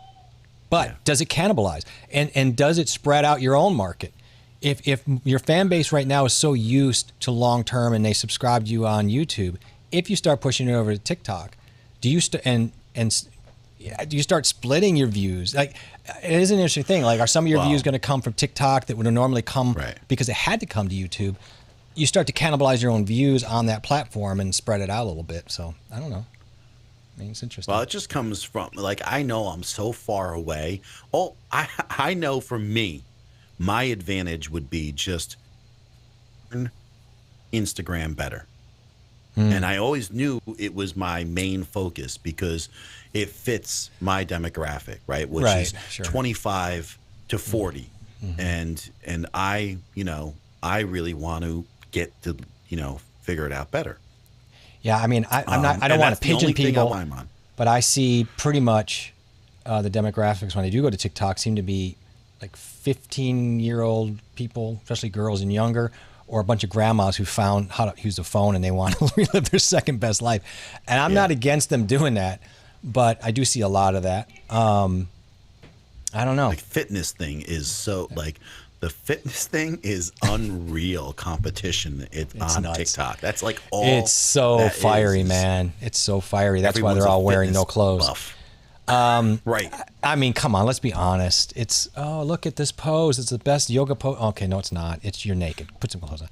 But does it cannibalize? And does it spread out your own market? If your fan base right now is so used to long term and they subscribe to you on YouTube, if you start pushing it over to TikTok, do you start splitting your views? Like, it is an interesting thing. Like, are some of your views going to come from TikTok that would normally come because it had to come to YouTube? You start to cannibalize your own views on that platform and spread it out a little bit. So I don't know. It's interesting. Well, it just comes from, like, I know I'm so far away. Oh, I know for me, my advantage would be just Instagram better. And I always knew it was my main focus because it fits my demographic, right? Which is 25 to 40. And I really want to get to, figure it out better. Yeah, I mean, I don't want to pigeon people, but I see pretty much the demographics when I do go to TikTok seem to be like 15-year-old people, especially girls and younger, or a bunch of grandmas who found how to use a phone and they want to relive their second best life. And I'm not against them doing that, but I do see a lot of that. I don't know. Like, fitness thing is so like. The fitness thing is unreal competition. It's on nuts. TikTok. That's like all. It's so fiery, man. It's so fiery. That's why they're all wearing no clothes. Right. I mean, come on. Let's be honest. It's look at this pose. It's the best yoga pose. Okay, no, it's not. You're naked. Put some clothes on.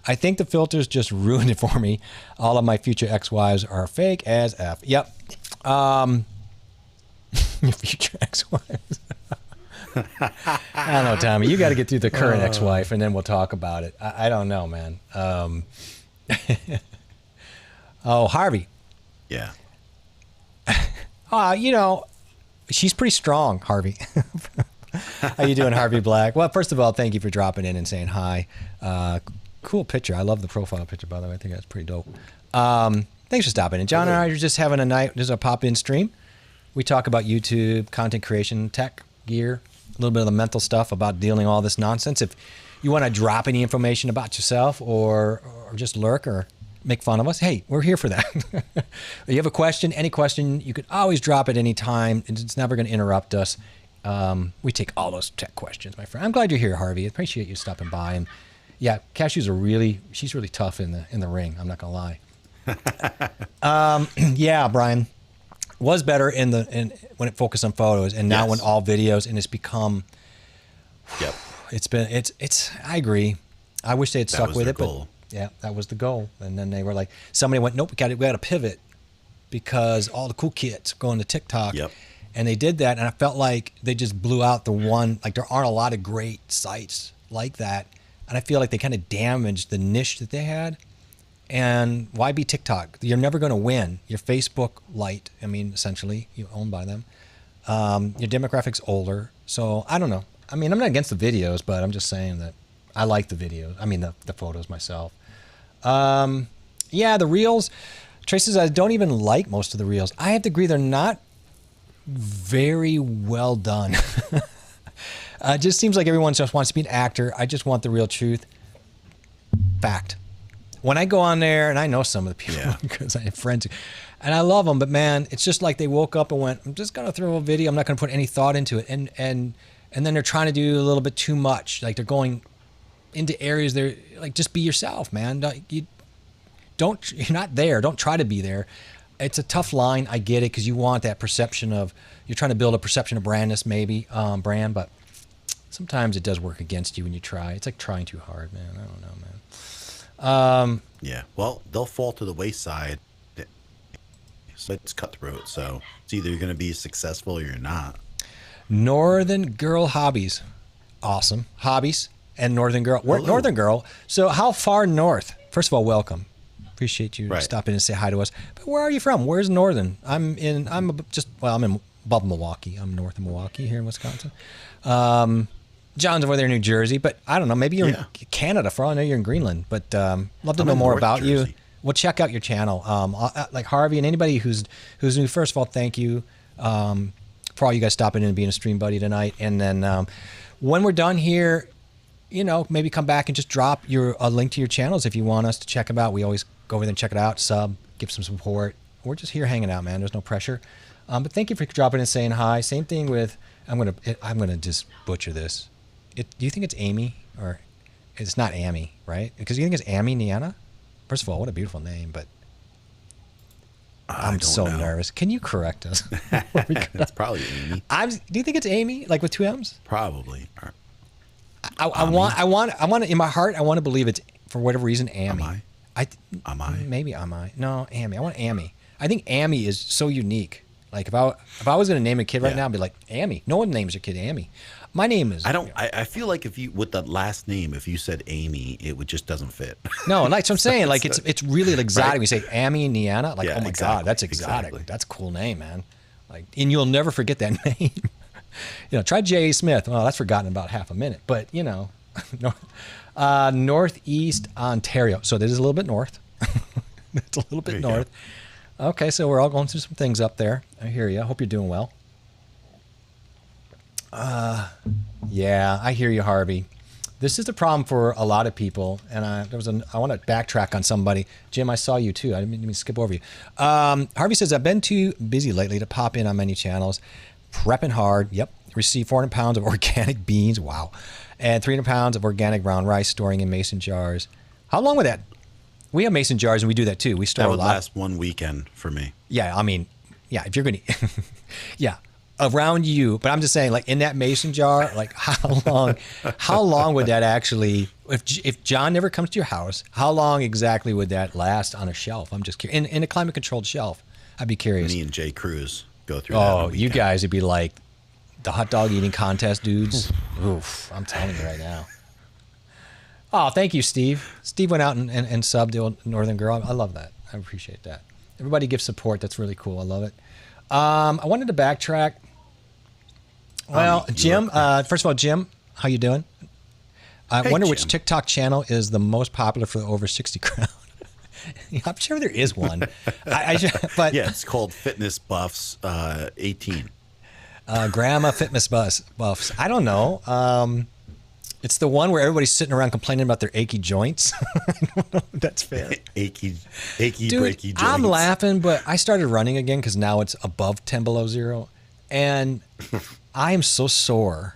I think the filters just ruined it for me. All of my future ex-wives are fake as F. Yep. Your future ex-wives. I don't know, Tommy. You got to get through the current ex-wife, and then we'll talk about it. I don't know, man. Oh, Harvey. Yeah. You know, she's pretty strong, Harvey. How you doing, Harvey Black? Well, first of all, thank you for dropping in and saying hi. Cool picture. I love the profile picture, by the way. I think that's pretty dope. Thanks for stopping in. John and I are just having a night. This is a pop-in stream. We talk about YouTube, content creation, tech, gear, a little bit of the mental stuff about dealing all this nonsense. If you want to drop any information about yourself or just lurk or make fun of us, hey, we're here for that. If you have a question, any question, you could always drop it any time. It's never going to interrupt us. We take all those tech questions, my friend. I'm glad you're here, Harvey. I appreciate you stopping by. And yeah, Cashew's she's really tough in the ring. I'm not going to lie. Yeah, Brian. Was better when it focused on photos, and now when all videos, and it's become. Yep. It's. I agree. I wish they had stuck with it, but yeah, that was the goal. And then they were like, somebody went, nope, we got to pivot because all the cool kids going to TikTok. Yep. And they did that, and I felt like they just blew out the one. Like there aren't a lot of great sites like that, and I feel like they kind of damaged the niche that they had. And why be TikTok? You're never going to win. You're Facebook light. I mean, essentially, you're owned by them. Your demographic's older. So I don't know. I mean, I'm not against the videos, but I'm just saying that I like the videos. I mean, the photos myself. Yeah, the reels. Trace says, I don't even like most of the reels. I have to agree, they're not very well done. It just seems like everyone just wants to be an actor. I just want the real truth. Fact. When I go on there, and I know some of the people because I have friends, and I love them, but man, it's just like they woke up and went, I'm just going to throw a video. I'm not going to put any thought into it. And then they're trying to do a little bit too much. Like they're going into areas they're like, just be yourself, man. You're not there. Don't try to be there. It's a tough line. I get it. Cause you want that perception of, you're trying to build a perception of brandness, maybe brand, but sometimes it does work against you when you try. It's like trying too hard, man. I don't know, man. Yeah, well, they'll fall to the wayside. So it's cutthroat. So it's either you're going to be successful or you're not. Northern Girl Hobbies. Awesome. Hobbies and Northern Girl. We're Northern Girl. So how far north? First of all, welcome. Appreciate you stopping and say hi to us. But where are you from? Where's Northern? I'm in above Milwaukee. I'm north of Milwaukee here in Wisconsin. John's over there in New Jersey, but I don't know. Maybe you're in Canada. For all I know, you're in Greenland. But love to know more about you. Well, check out your channel. Like Harvey and anybody who's new. First of all, thank you for all you guys stopping in and being a stream buddy tonight. And then when we're done here, maybe come back and just drop a link to your channels if you want us to check them out. We always go over there and check it out, sub, give some support. We're just here hanging out, man. There's no pressure. But thank you for dropping in and saying hi. Same thing with I'm gonna just butcher this. Do you think it's Amy or it's not Amy, right? Because you think it's Amy Niana? First of all, what a beautiful name, but I'm so nervous. Can you correct us? It's probably Amy. Do you think it's Amy, like with two M's? Probably. I want in my heart. I want to believe it's for whatever reason Amy. Am I? Maybe am I? No, Amy. I want Amy. I think Amy is so unique. Like if I was going to name a kid right now, I'd be like Amy. No one names their kid Amy. My name is. I feel like if you with that last name, if you said Amy, it just doesn't fit. No, like so I'm saying, like it's really exotic. Right? We say Amy and Niana, like oh my god, that's exotic. Exactly. That's a cool name, man. Like, and you'll never forget that name. Try J.A. Smith. Well, that's forgotten in about half a minute, but Northeast Ontario. So this is a little bit north. It's a little bit north. Okay, so we're all going through some things up there. I hear you. I hope you're doing well. Yeah, I hear you, Harvey. This is the problem for a lot of people, and I want to backtrack on somebody. Jim, I saw you too. I didn't mean to skip over you. Harvey says, I've been too busy lately to pop in on many channels. Prepping hard. Yep. Received 400 pounds of organic beans. Wow. And 300 pounds of organic brown rice storing in mason jars. How long would that? We have mason jars, and we do that too. We store a lot. That would last one weekend for me. Yeah, I mean, yeah, if you're going to, yeah. Around you, but I'm just saying, like in that mason jar, like how long would that actually, if John never comes to your house, how long exactly would that last on a shelf? I'm just curious. In a climate controlled shelf, I'd be curious. Me and Jay Cruz go through that. Oh, you guys would be like the hot dog eating contest dudes. Oof, I'm telling you right now. Oh, thank you, Steve. Steve went out and subbed the old Northern Girl. I love that. I appreciate that. Everybody gives support. That's really cool. I love it. I wanted to backtrack. Well, Jim, first of all, Jim, how you doing? I wonder which TikTok channel is the most popular for the over 60 crowd. I'm sure there is one. But yeah, it's called Fitness Buffs 18. Grandma Fitness Buffs. I don't know. It's the one where everybody's sitting around complaining about their achy joints. I don't know if that's fair. achy, Dude, breaky joints. I'm laughing, but I started running again because now it's above 10 below zero. And I am so sore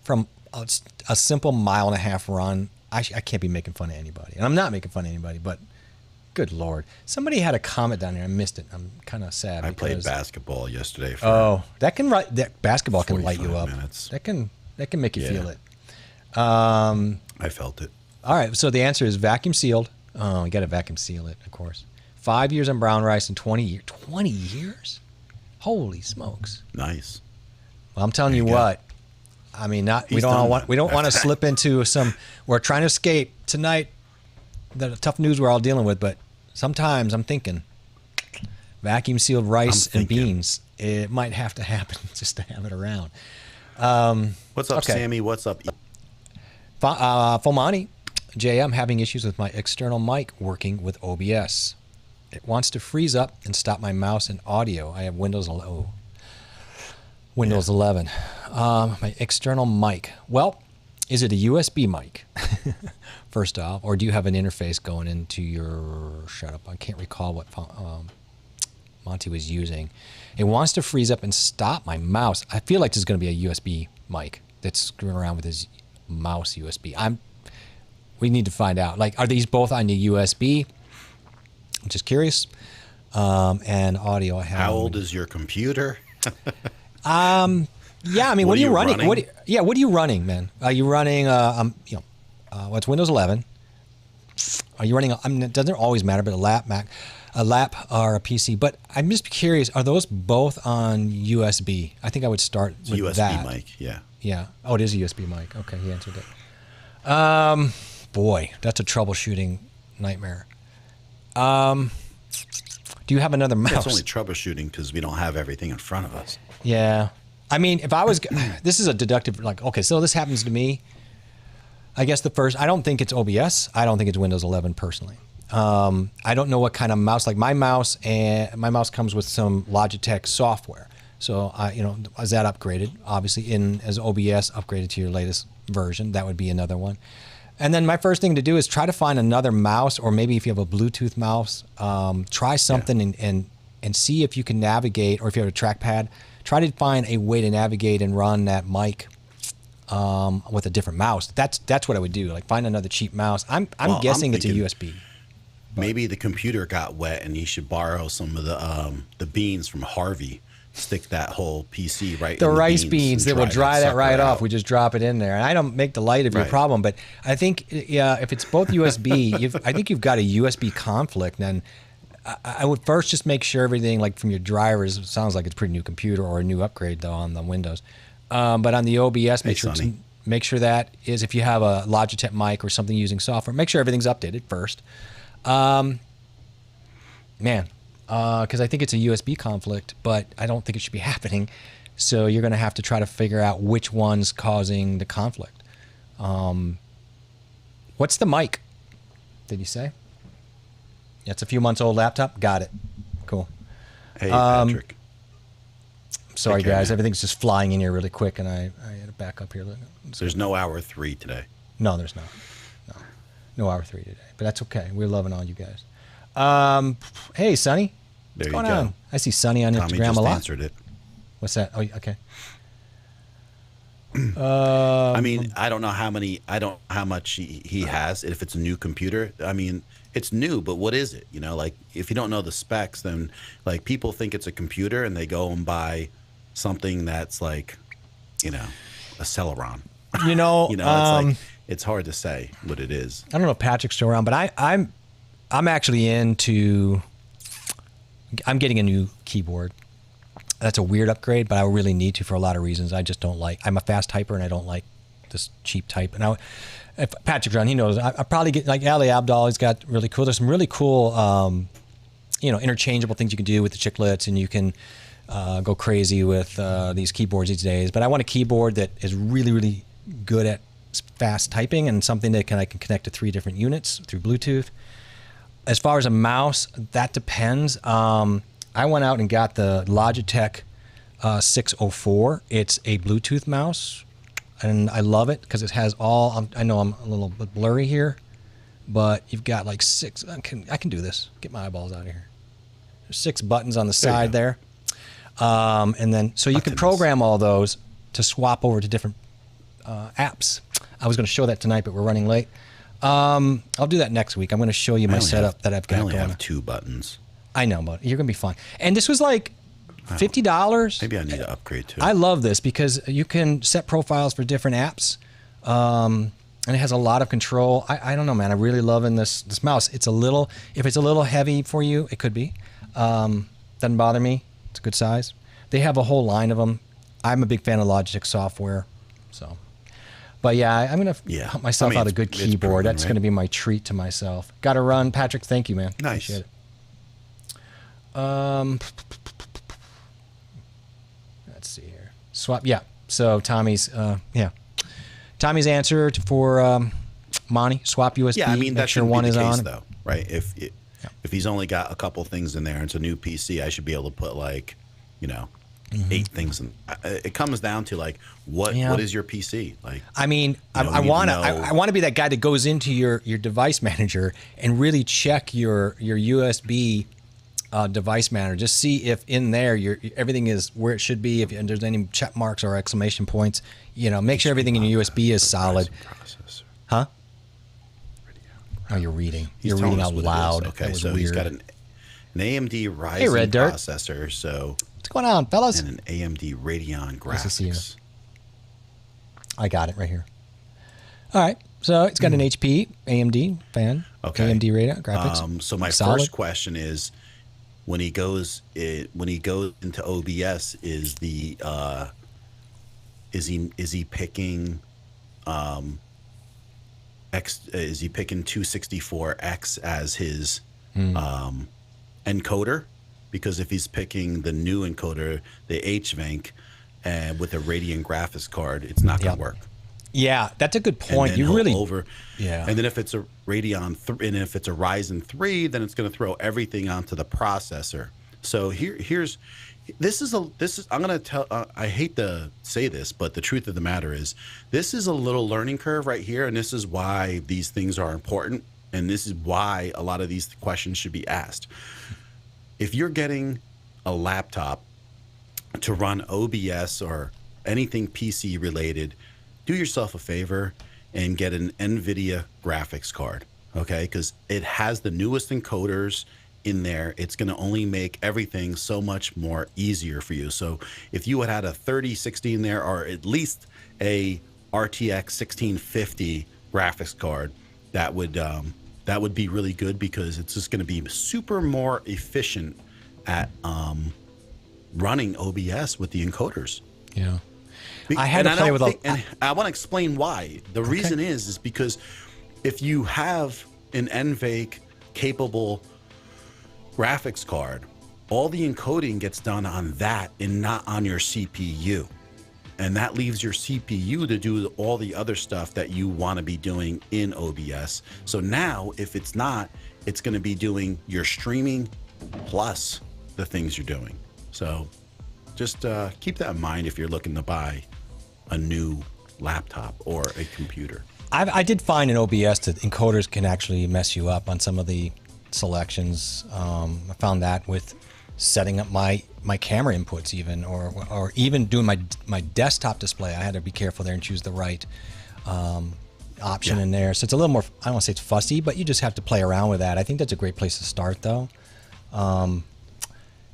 from a simple 1.5 mile run. I can't be making fun of anybody. And I'm not making fun of anybody, but good Lord. Somebody had a comment down there. I missed it. I'm kind of sad. I played basketball yesterday. That basketball can light you up. Minutes. That can make you feel it. I felt it. All right. So the answer is vacuum sealed. Oh, you got to vacuum seal it, of course. 5 years on brown rice and 20 years. 20 years? Holy smokes. Nice. Well, I'm telling you what. I mean, we don't want to slip into some. We're trying to escape tonight. The tough news we're all dealing with, but sometimes I'm thinking vacuum sealed rice and beans. It might have to happen just to have it around. What's up, Sammy? What's up? Fomani, Jay, I'm having issues with my external mic working with OBS. It wants to freeze up and stop my mouse and audio. I have Windows 11. My external mic. Well, is it a USB mic? First off, or do you have an interface going into your? Shut up! I can't recall what Monty was using. It wants to freeze up and stop my mouse. I feel like this is going to be a USB mic that's screwing around with his mouse USB. We need to find out. Like, are these both on the USB? I'm just curious. And audio. How old is your computer? Yeah, I mean, what are you running? What are you running, man? Are you running? What's Windows 11? Are you running? It doesn't always matter, but a lap or a PC. But I'm just curious. Are those both on USB? I think I would start with USB that. mic. Yeah. Yeah. Oh, it is a USB mic. Okay, he answered it. Boy, that's a troubleshooting nightmare. Do you have another mouse? It's only troubleshooting because we don't have everything in front of us. Yeah. I mean, if I was, this is a deductive, like, okay, so this happens to me. I guess I don't think it's OBS. I don't think it's Windows 11 personally. I don't know what kind of mouse, like my mouse comes with some Logitech software. So, is that upgraded? Obviously, as OBS upgraded to your latest version, that would be another one. And then my first thing to do is try to find another mouse, or maybe if you have a Bluetooth mouse, try something and see if you can navigate, or if you have a trackpad, try to find a way to navigate and run that mic with a different mouse. That's what I would do. Like, find another cheap mouse. I'm guessing it's a USB. Maybe the computer got wet and you should borrow some of the beans from Harvey. Stick that whole PC right in the rice beans that will dry that right off. We just drop it in there. And I don't make the light of your problem, but I think, if it's both USB, I think you've got a USB conflict. And I would first just make sure everything, like from your drivers, it sounds like it's a pretty new computer or a new upgrade though on the Windows. But on the OBS, make sure that is, if you have a Logitech mic or something using software, make sure everything's updated first. Because I think it's a USB conflict, but I don't think it should be happening. So you're going to have to try to figure out which one's causing the conflict. What's the mic? Did you say? Yeah, it's a few months old laptop. Got it. Cool. Hey, Patrick. Sorry, guys. Everything's just flying in here really quick, and I had to back up here. There's no hour 3 today. No, there's not. No hour 3 today. But that's okay. We're loving all you guys. Hey, Sonny. What's going on? I see Sonny on Tommy Instagram just a lot. Answered it. What's that? Oh, okay. I mean, I don't know how much he has. If it's a new computer, I mean, it's new, but what is it? Like, if you don't know the specs, then like people think it's a computer and they go and buy something that's like, a Celeron. It's like, it's hard to say what it is. I don't know if Patrick's still around, but I'm actually I'm getting a new keyboard. that's a weird upgrade, but I really need to for a lot of reasons. I just don't like. I'm a fast typer, and I don't like this cheap type. And if Patrick's on, he knows. I probably get like Ali Abdal. He's got really cool. There's some really cool, interchangeable things you can do with the chiclets, and you can go crazy with these keyboards these days. But I want a keyboard that is really, really good at fast typing and something that I can connect to 3 different units through Bluetooth. As far as a mouse, that depends. I went out and got the Logitech 604. It's a Bluetooth mouse, and I love it because it has all. I know I'm a little bit blurry here, but you've got like 6. I can do this. Get my eyeballs out of here. There's 6 buttons on the side there, and then so you can program all those to swap over to different apps. I was going to show that tonight, but we're running late. I'll do that next week. I'm going to show you my setup that I've got going. I only have 2 buttons. I know, but you're going to be fine. And this was like $50. Maybe I need to upgrade too. I love this because you can set profiles for different apps, and it has a lot of control. I don't know, man. I'm really loving this mouse. If it's a little heavy for you, it could be. Doesn't bother me. It's a good size. They have a whole line of them. I'm a big fan of Logitech software, so. But yeah, I'm going to hunt myself out a good keyboard. That's going to be my treat to myself. Got to run. Patrick, thank you, man. Nice. Appreciate it. Let's see here. Swap. Yeah. So Tommy's answer for Monty, swap USB. Yeah, I mean, make sure one is on, though, right? If he's only got a couple things in there and it's a new PC, I should be able to put 8 things in. It comes down to like what is your PC like? I mean, I want to be that guy that goes into your device manager and really check your USB device manager. Just see if in there everything is where it should be. If there's any check marks or exclamation points, make sure everything in your USB is solid. Huh? Oh, you're reading. You're reading out loud. Okay, so weird. He's got an AMD Ryzen processor. So what's going on, fellas? And an AMD Radeon graphics. I got it right here. All right. So it's got an HP AMD fan. Okay. AMD Radeon graphics. So my first question is, when he goes into OBS, is he picking is he picking 264X as his encoder? Because if he's picking the new encoder, the HVANC, with a Radeon graphics card, it's not going to work. Yeah, that's a good point. And then if it's a Radeon and if it's a Ryzen 3, then it's going to throw everything onto the processor. So I'm going to tell. I hate to say this, but the truth of the matter is, this is a little learning curve right here, and this is why these things are important, and this is why a lot of these questions should be asked. If you're getting a laptop to run OBS or anything PC related, do yourself a favor and get an NVIDIA graphics card, okay? Because it has the newest encoders in there. It's going to only make everything so much more easier for you. So if you had a 3060 in there, or at least a RTX 1650 graphics card, that would be really good, because it's just going to be super more efficient at running OBS with the encoders. Yeah. I had to play with and I want to explain why. The reason is because if you have an NVENC capable graphics card, all the encoding gets done on that and not on your CPU. And that leaves your CPU to do all the other stuff that you want to be doing in OBS. So now, if it's not, it's going to be doing your streaming plus the things you're doing. So just keep that in mind if you're looking to buy a new laptop or a computer. I did find in OBS that encoders can actually mess you up on some of the selections. I found that with setting up my camera inputs even, or even doing my desktop display. I had to be careful there and choose the right option in there. So it's a little more, I don't want to say it's fussy, but you just have to play around with that. I think that's a great place to start, though.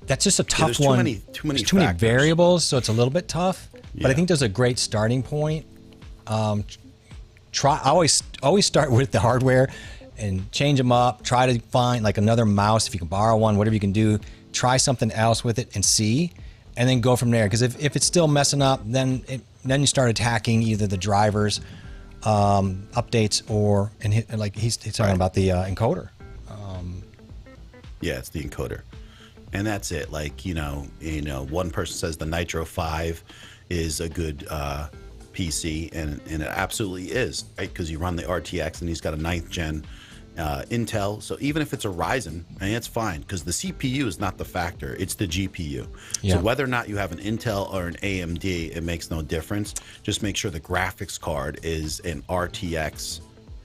That's just a tough one. There's too many variables, so it's a little bit tough. But I think there's a great starting point. I always start with the hardware and change them up. Try to find like another mouse if you can borrow one, whatever you can do. Try something else with it and see. and then go from there. Because if it's still messing up, then you start attacking either the drivers, updates, or like he's talking about the encoder. Yeah, it's the encoder, and that's it. Like one person says the Nitro 5 is a good PC, and it absolutely is, right? Because you run the RTX, and he's got a 9th gen Intel. So even if it's a Ryzen, it's fine, because the CPU is not the factor, it's the GPU. Yeah. So whether or not you have an Intel or an AMD, it makes no difference. Just make sure the graphics card is an RTX,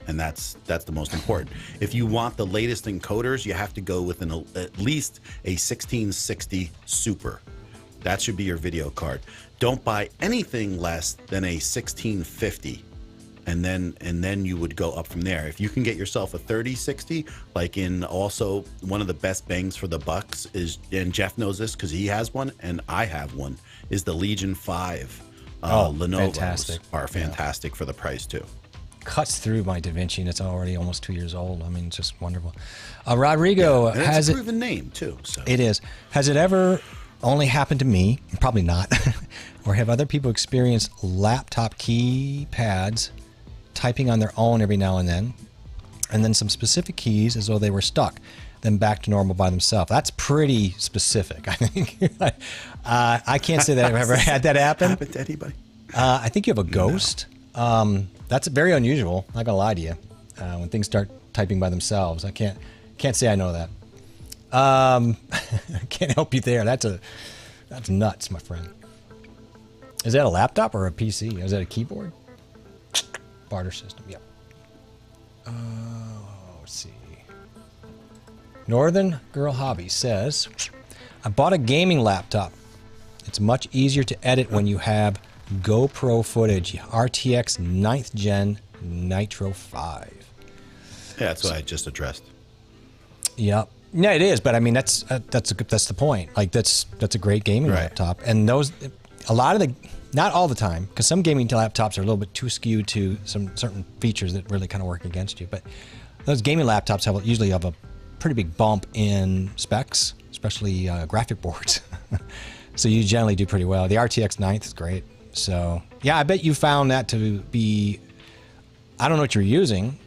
and that's the most important. If you want the latest encoders, you have to go with at least a 1660 Super. That should be your video card. Don't buy anything less than a 1650. And then you would go up from there. If you can get yourself a 3060, also one of the best bangs for the bucks is, and Jeff knows this because he has one and I have one, is the Legion 5. Lenovo's fantastic. Are fantastic for the price too. Cuts through my DaVinci, and it's already almost 2 years old. I mean, it's just wonderful. Rodrigo has a proven name too. So it is. Has it ever only happened to me? Probably not. Or have other people experienced laptop keypads typing on their own every now and then some specific keys as though they were stuck, then back to normal by themselves? That's pretty specific, I think. I can't say that I've ever had that happen. Happened to anybody? I think you have a ghost. No. That's very unusual. Not gonna lie to you. When things start typing by themselves, I can't say I know that. I can't help you there. That's nuts, my friend. Is that a laptop or a PC? Is that a keyboard? Barter system, yep. Let's see. Northern Girl Hobby says, I bought a gaming laptop. It's much easier to edit when you have GoPro footage. RTX 9th Gen Nitro 5. Yeah, that's what I just addressed. Yep. Yeah, it is, but I mean that's the point. Like that's a great gaming laptop, and not all the time, because some gaming laptops are a little bit too skewed to some certain features that really kind of work against you. But those gaming laptops usually have a pretty big bump in specs, especially graphic boards. So you generally do pretty well. The RTX 9th is great. So yeah, I bet you found that to be, I don't know what you're using.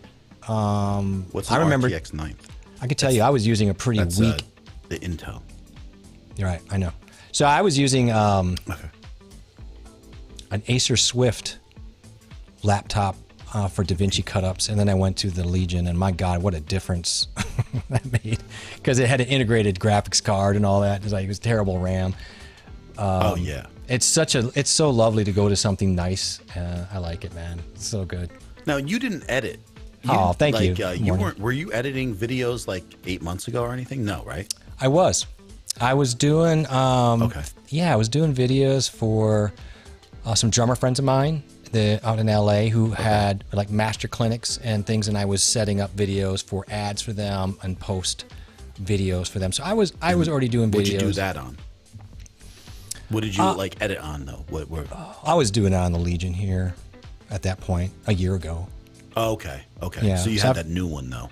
What's the RTX 9th? I could tell you I was using a pretty weak. The Intel. You're right, I know. So I was using an Acer Swift laptop for DaVinci cut-ups, and then I went to the Legion, and my God, what a difference that made, because it had an integrated graphics card and all that. It was terrible RAM. Oh yeah, it's so lovely to go to something nice. I like it, man. It's so good. Now you didn't edit. Thank you. Were you editing videos like 8 months ago or anything? No, right? I was doing. Okay. Yeah, I was doing videos for some drummer friends of mine out in LA who had like master clinics and things, and I was setting up videos for ads for them and post videos for them. So I was already doing videos. What did you do that on? What did you edit on though? I was doing it on the Legion here at that point a year ago. Oh, okay. Yeah, so you had that new one though.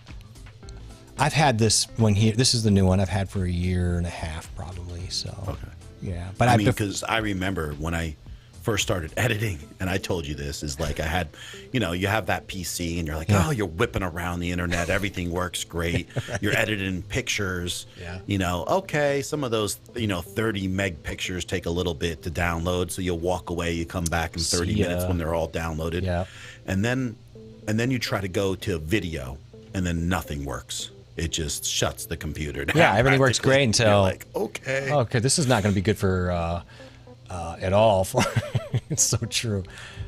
I've had this one here. This is the new one I've had for a year and a half probably. So okay. Yeah, but I mean, because I remember when I first started editing, and I told you this, is like I had, you have that PC and you're like, oh, you're whipping around the internet, everything works great. Right. You're editing pictures. Yeah. Okay, some of those 30 meg pictures take a little bit to download, so you'll walk away, you come back in 30 minutes when they're all downloaded. Yeah. And then you try to go to video, and then nothing works. It just shuts the computer down. Yeah, everything works great until you're like, okay, this is not going to be good for at all. It's so true.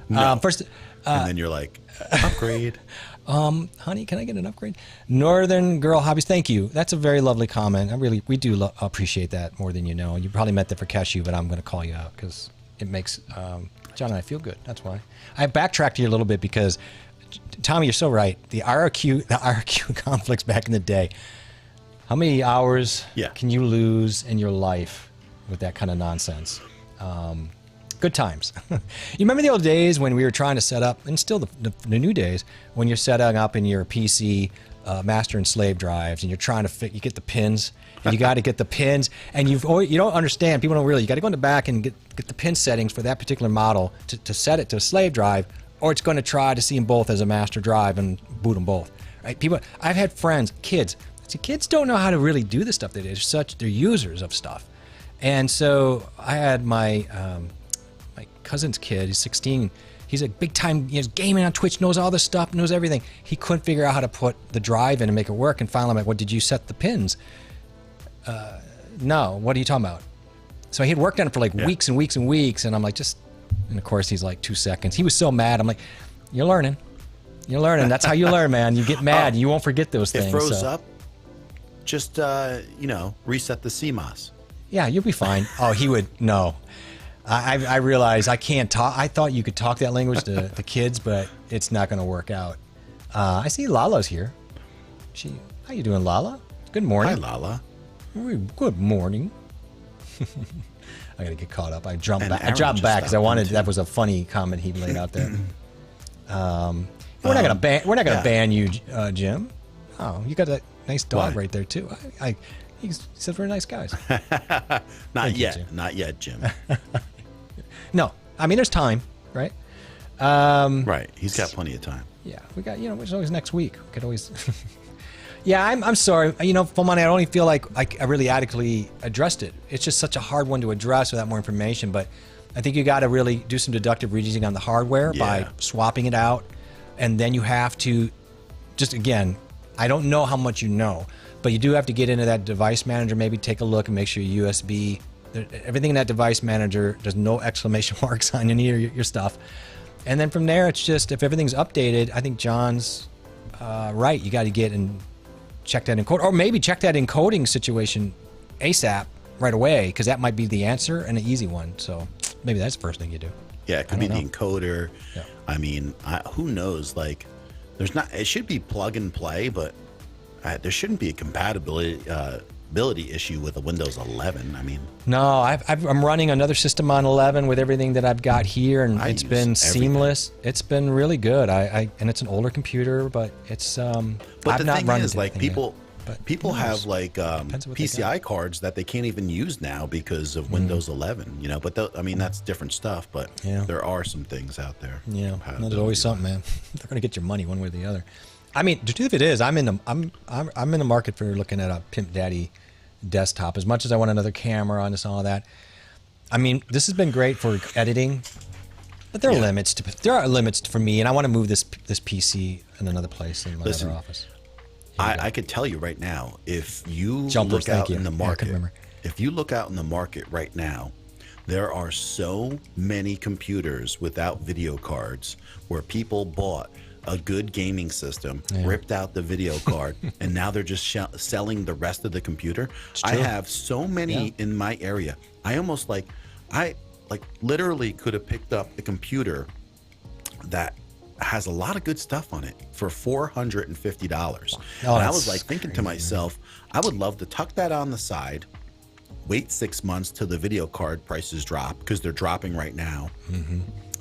No. First, and then you're like, upgrade. Honey, can I get an upgrade? Northern Girl Hobbies, thank you. That's a very lovely comment. We do appreciate that more than you know. You probably meant that for Cashew, but I'm going to call you out because it makes John and I feel good. That's why. I backtracked here a little bit because, Tommy, you're so right. The RQ conflicts back in the day. How many hours can you lose in your life with that kind of nonsense? Good times. You remember the old days when we were trying to set up, and still the new days, when you're setting up in your PC master and slave drives, and you're trying to you get the pins, and you got to get the pins, and you don't understand. People don't really. You got to go in the back and get the pin settings for that particular model to set it to a slave drive, or it's going to try to see them both as a master drive and boot them both. Right? People. I've had friends, kids. See, kids don't know how to really do this stuff. They're users of stuff, and so I had my my cousin's kid. He's 16. He's a big time, gaming on Twitch, knows all this stuff, knows everything. He couldn't figure out how to put the drive in and make it work. And finally, I'm like, "What, did you set the pins?" No. What are you talking about? So he had worked on it for like weeks and weeks and weeks. And I'm like, and of course he's like 2 seconds. He was so mad. I'm like, you're learning. You're learning. That's how you learn, man. You get mad. You won't forget those things. It froze up. Just, reset the CMOS. Yeah, you'll be fine. Oh, he would. No. I realize I can't talk. I thought you could talk that language to the kids, but it's not going to work out. I see Lala's here. How you doing, Lala? Good morning. Hi, Lala. Good morning. I got to get caught up. I dropped back because I wanted. That was a funny comment he laid out there. We're not going to ban you, Jim. Oh, you got that nice dog right there too. He said we're nice guys. Not yet, Jim. No, I mean there's time, right? Right, he's got plenty of time. Yeah, we got it's always next week. We could always. Yeah, I'm sorry. For money, I don't even feel like I really adequately addressed it. It's just such a hard one to address without more information. But I think you got to really do some deductive reasoning on the hardware by swapping it out, and then you have to I don't know how much you know, but you do have to get into that device manager, maybe take a look and make sure USB, everything in that device manager, there's no exclamation marks on any of your stuff. And then from there, it's just, if everything's updated, I think John's right. You got to get and check that encode, or maybe check that encoding situation ASAP right away, because that might be the answer and an easy one. So maybe that's the first thing you do. Yeah, it could be the encoder. Yeah. I mean, who knows? Like, it should be plug and play, but there shouldn't be a compatibility issue with a Windows 11. I mean, no, I'm running another system on 11 with everything that I've got here, and it's been seamless. It's been really good. And it's an older computer, but it's But the thing is, like, people have like PCI cards that they can't even use now because of Windows 11. But that's different stuff. But there are some things out there. Yeah, there's always something, man. They're gonna get your money one way or the other. I mean, the truth of it is, I'm in the market for looking at a Pimp Daddy desktop. As much as I want another camera on this and all that, I mean, this has been great for editing, but there are limits for me, and I want to move this PC in another place in my other office. I could tell you right now, if you look out in the market right now, there are so many computers without video cards where people bought a good gaming system, ripped out the video card, and now they're just selling the rest of the computer. I have so many in my area. I literally could have picked up a computer that has a lot of good stuff on it for $450. And I was like thinking to myself, I would love to tuck that on the side, wait 6 months till the video card prices drop, because they're dropping right now,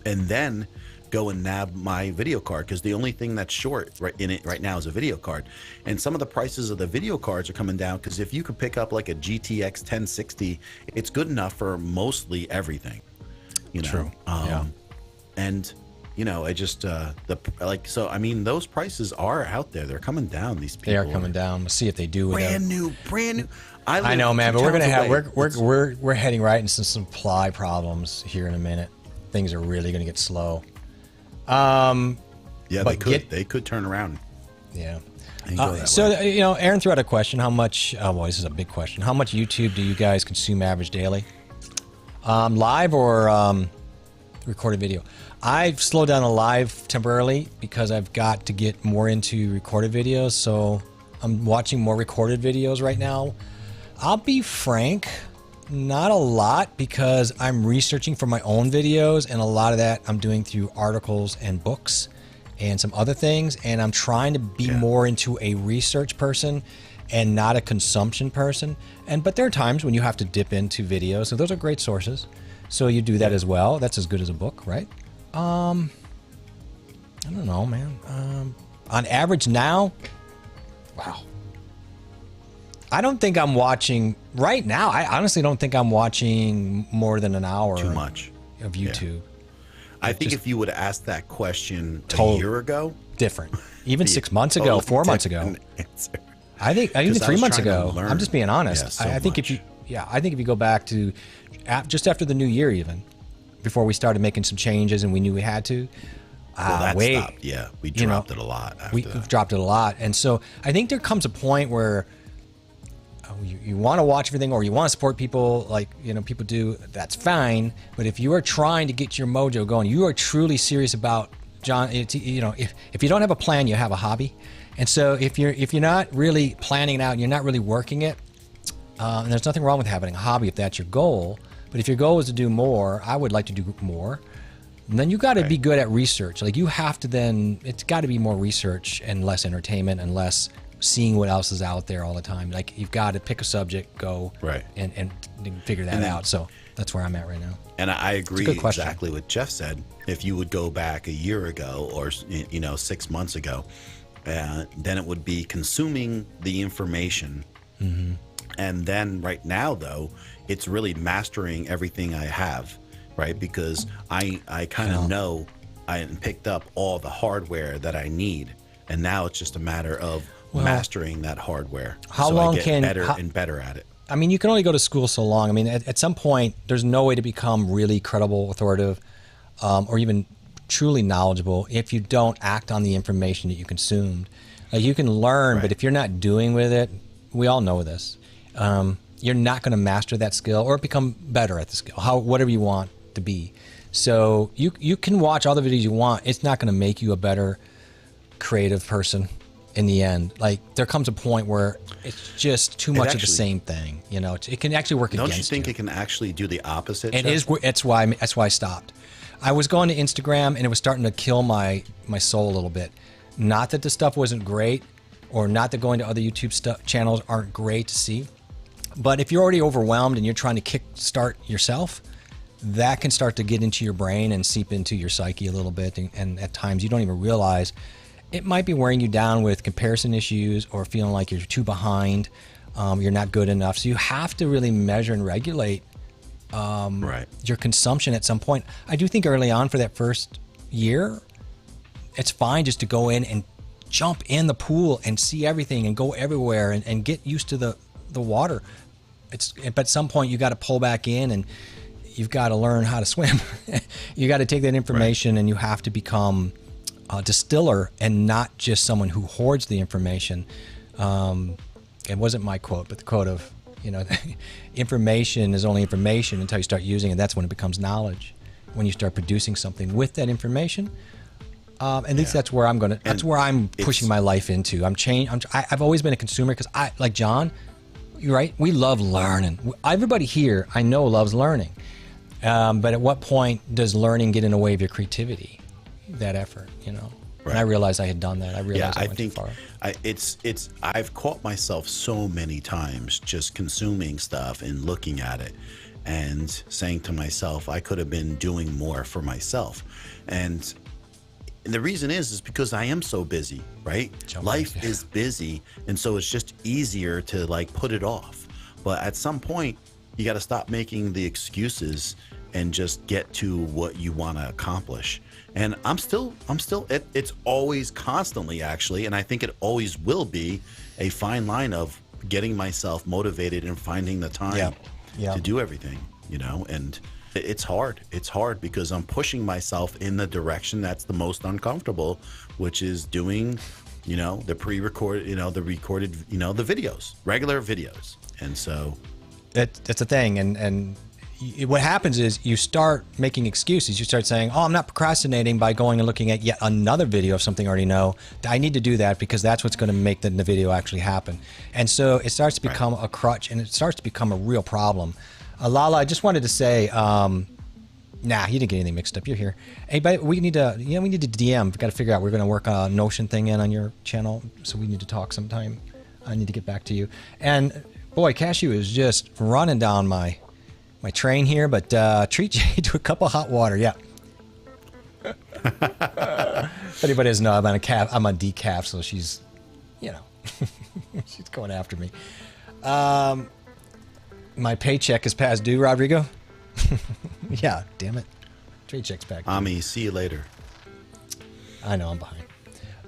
and then go and nab my video card, because the only thing that's short in it right now is a video card. And some of the prices of the video cards are coming down, because if you could pick up like a GTX 1060, it's good enough for mostly everything. True. And I just so I mean, those prices are out there. They're coming down. These people, they are coming down. We'll see if they do. Brand new. I know, man, but we're gonna have we're heading right into some supply problems here in a minute. Things are really gonna get slow. They could turn around. Yeah. Aaron threw out a question. How much? This is a big question. How much YouTube do you guys consume average daily? Live or recorded video? I've slowed down the live temporarily because I've got to get more into recorded videos. So I'm watching more recorded videos right now. I'll be frank, not a lot, because I'm researching for my own videos, and a lot of that I'm doing through articles and books and some other things. And I'm trying to be more into a research person and not a consumption person. But there are times when you have to dip into videos, so those are great sources. So you do that as well. That's as good as a book, right? I don't know, man. On average now, Wow. I don't think I'm watching right now. I honestly don't think I'm watching more than an hour. Too much of YouTube. Yeah. I think if you would have asked that question a year ago, different. Even 6 months ago, 4 months ago. Answer. I think even 3 months ago. I'm just being honest. Yeah, I think if you go back to just after the new year, even before we started making some changes and we knew we had to. Well, that stopped. Yeah, we dropped it a lot. We've dropped it a lot, and so I think there comes a point where you want to watch everything, or you want to support people like people do. That's fine, but if you are trying to get your mojo going, you are truly serious about John. If you don't have a plan, you have a hobby, and so if you're not really planning it out and you're not really working it, and there's nothing wrong with having a hobby if that's your goal. But if your goal is to do more, I would like to do more. And then you got to be good at research. Like you have to it's got to be more research and less entertainment and less seeing what else is out there all the time. Like you've got to pick a subject, go and figure that out. So that's where I'm at right now. And I agree exactly what Jeff said. If you would go back a year ago or 6 months ago, then it would be consuming the information. Mm-hmm. And then right now, though, it's really mastering everything I have. Right, because I kind of know I picked up all the hardware that I need, and now it's just a matter of mastering that hardware. How long I get better and better at it? I mean, you can only go to school so long. I mean, at some point, there's no way to become really credible, authoritative, or even truly knowledgeable if you don't act on the information that you consumed. Like you can learn, but if you're not doing with it, we all know this. You're not going to master that skill or become better at the skill. Whatever you want to be. So you can watch all the videos you want. It's not going to make you a better creative person in the end. Like there comes a point where it's just too much of the same thing. It can actually work against you. Don't you think it can actually do the opposite? It is. That's why I stopped. I was going to Instagram and it was starting to kill my soul a little bit. Not that the stuff wasn't great, or not that going to other YouTube channels aren't great to see. But if you're already overwhelmed and you're trying to kickstart yourself, that can start to get into your brain and seep into your psyche a little bit. And at times you don't even realize it might be wearing you down with comparison issues or feeling like you're too behind, you're not good enough. So you have to really measure and regulate your consumption at some point. I do think early on for that first year, it's fine just to go in and jump in the pool and see everything and go everywhere and get used to the water. But at some point you got to pull back in and you've got to learn how to swim. You got to take that information and you have to become a distiller and not just someone who hoards the information. It wasn't my quote, but the quote of, information is only information until you start using it. That's when it becomes knowledge. When you start producing something with that information. At least that's where that's where I'm pushing my life into. I've always been a consumer because like John, you're right. We love learning. Everybody here I know loves learning. But at what point does learning get in the way of your creativity? That effort, And I realized I had done that. I realized I went too far. I've caught myself so many times just consuming stuff and looking at it and saying to myself, I could have been doing more for myself. And the reason is because I am so busy, right? Life is busy. And so it's just easier to put it off. But at some point, you got to stop making the excuses and just get to what you want to accomplish. And I'm still, it's always constantly actually, and I think it always will be a fine line of getting myself motivated and finding the time to do everything, and it's hard. It's hard because I'm pushing myself in the direction that's the most uncomfortable, which is doing, the pre-recorded, the recorded, the videos, regular videos. And so that's a thing. And what happens is you start making excuses. You start saying, I'm not procrastinating by going and looking at yet another video of something I already know. I need to do that because that's what's going to make the video actually happen. And so it starts to become a crutch and it starts to become a real problem. Lala, I just wanted to say, you didn't get anything mixed up. You're here. Hey, but we need to DM. We've got to figure out, we're going to work a Notion thing in on your channel. So we need to talk sometime. I need to get back to you. And boy, Cashew is just running down my train here, but treat you to a cup of hot water. Yeah. If anybody doesn't know, I'm on decaf, so she's, She's going after me. My paycheck is past due, Rodrigo. Yeah, damn it. Paycheck's back. Ami, see you later. I know, I'm behind.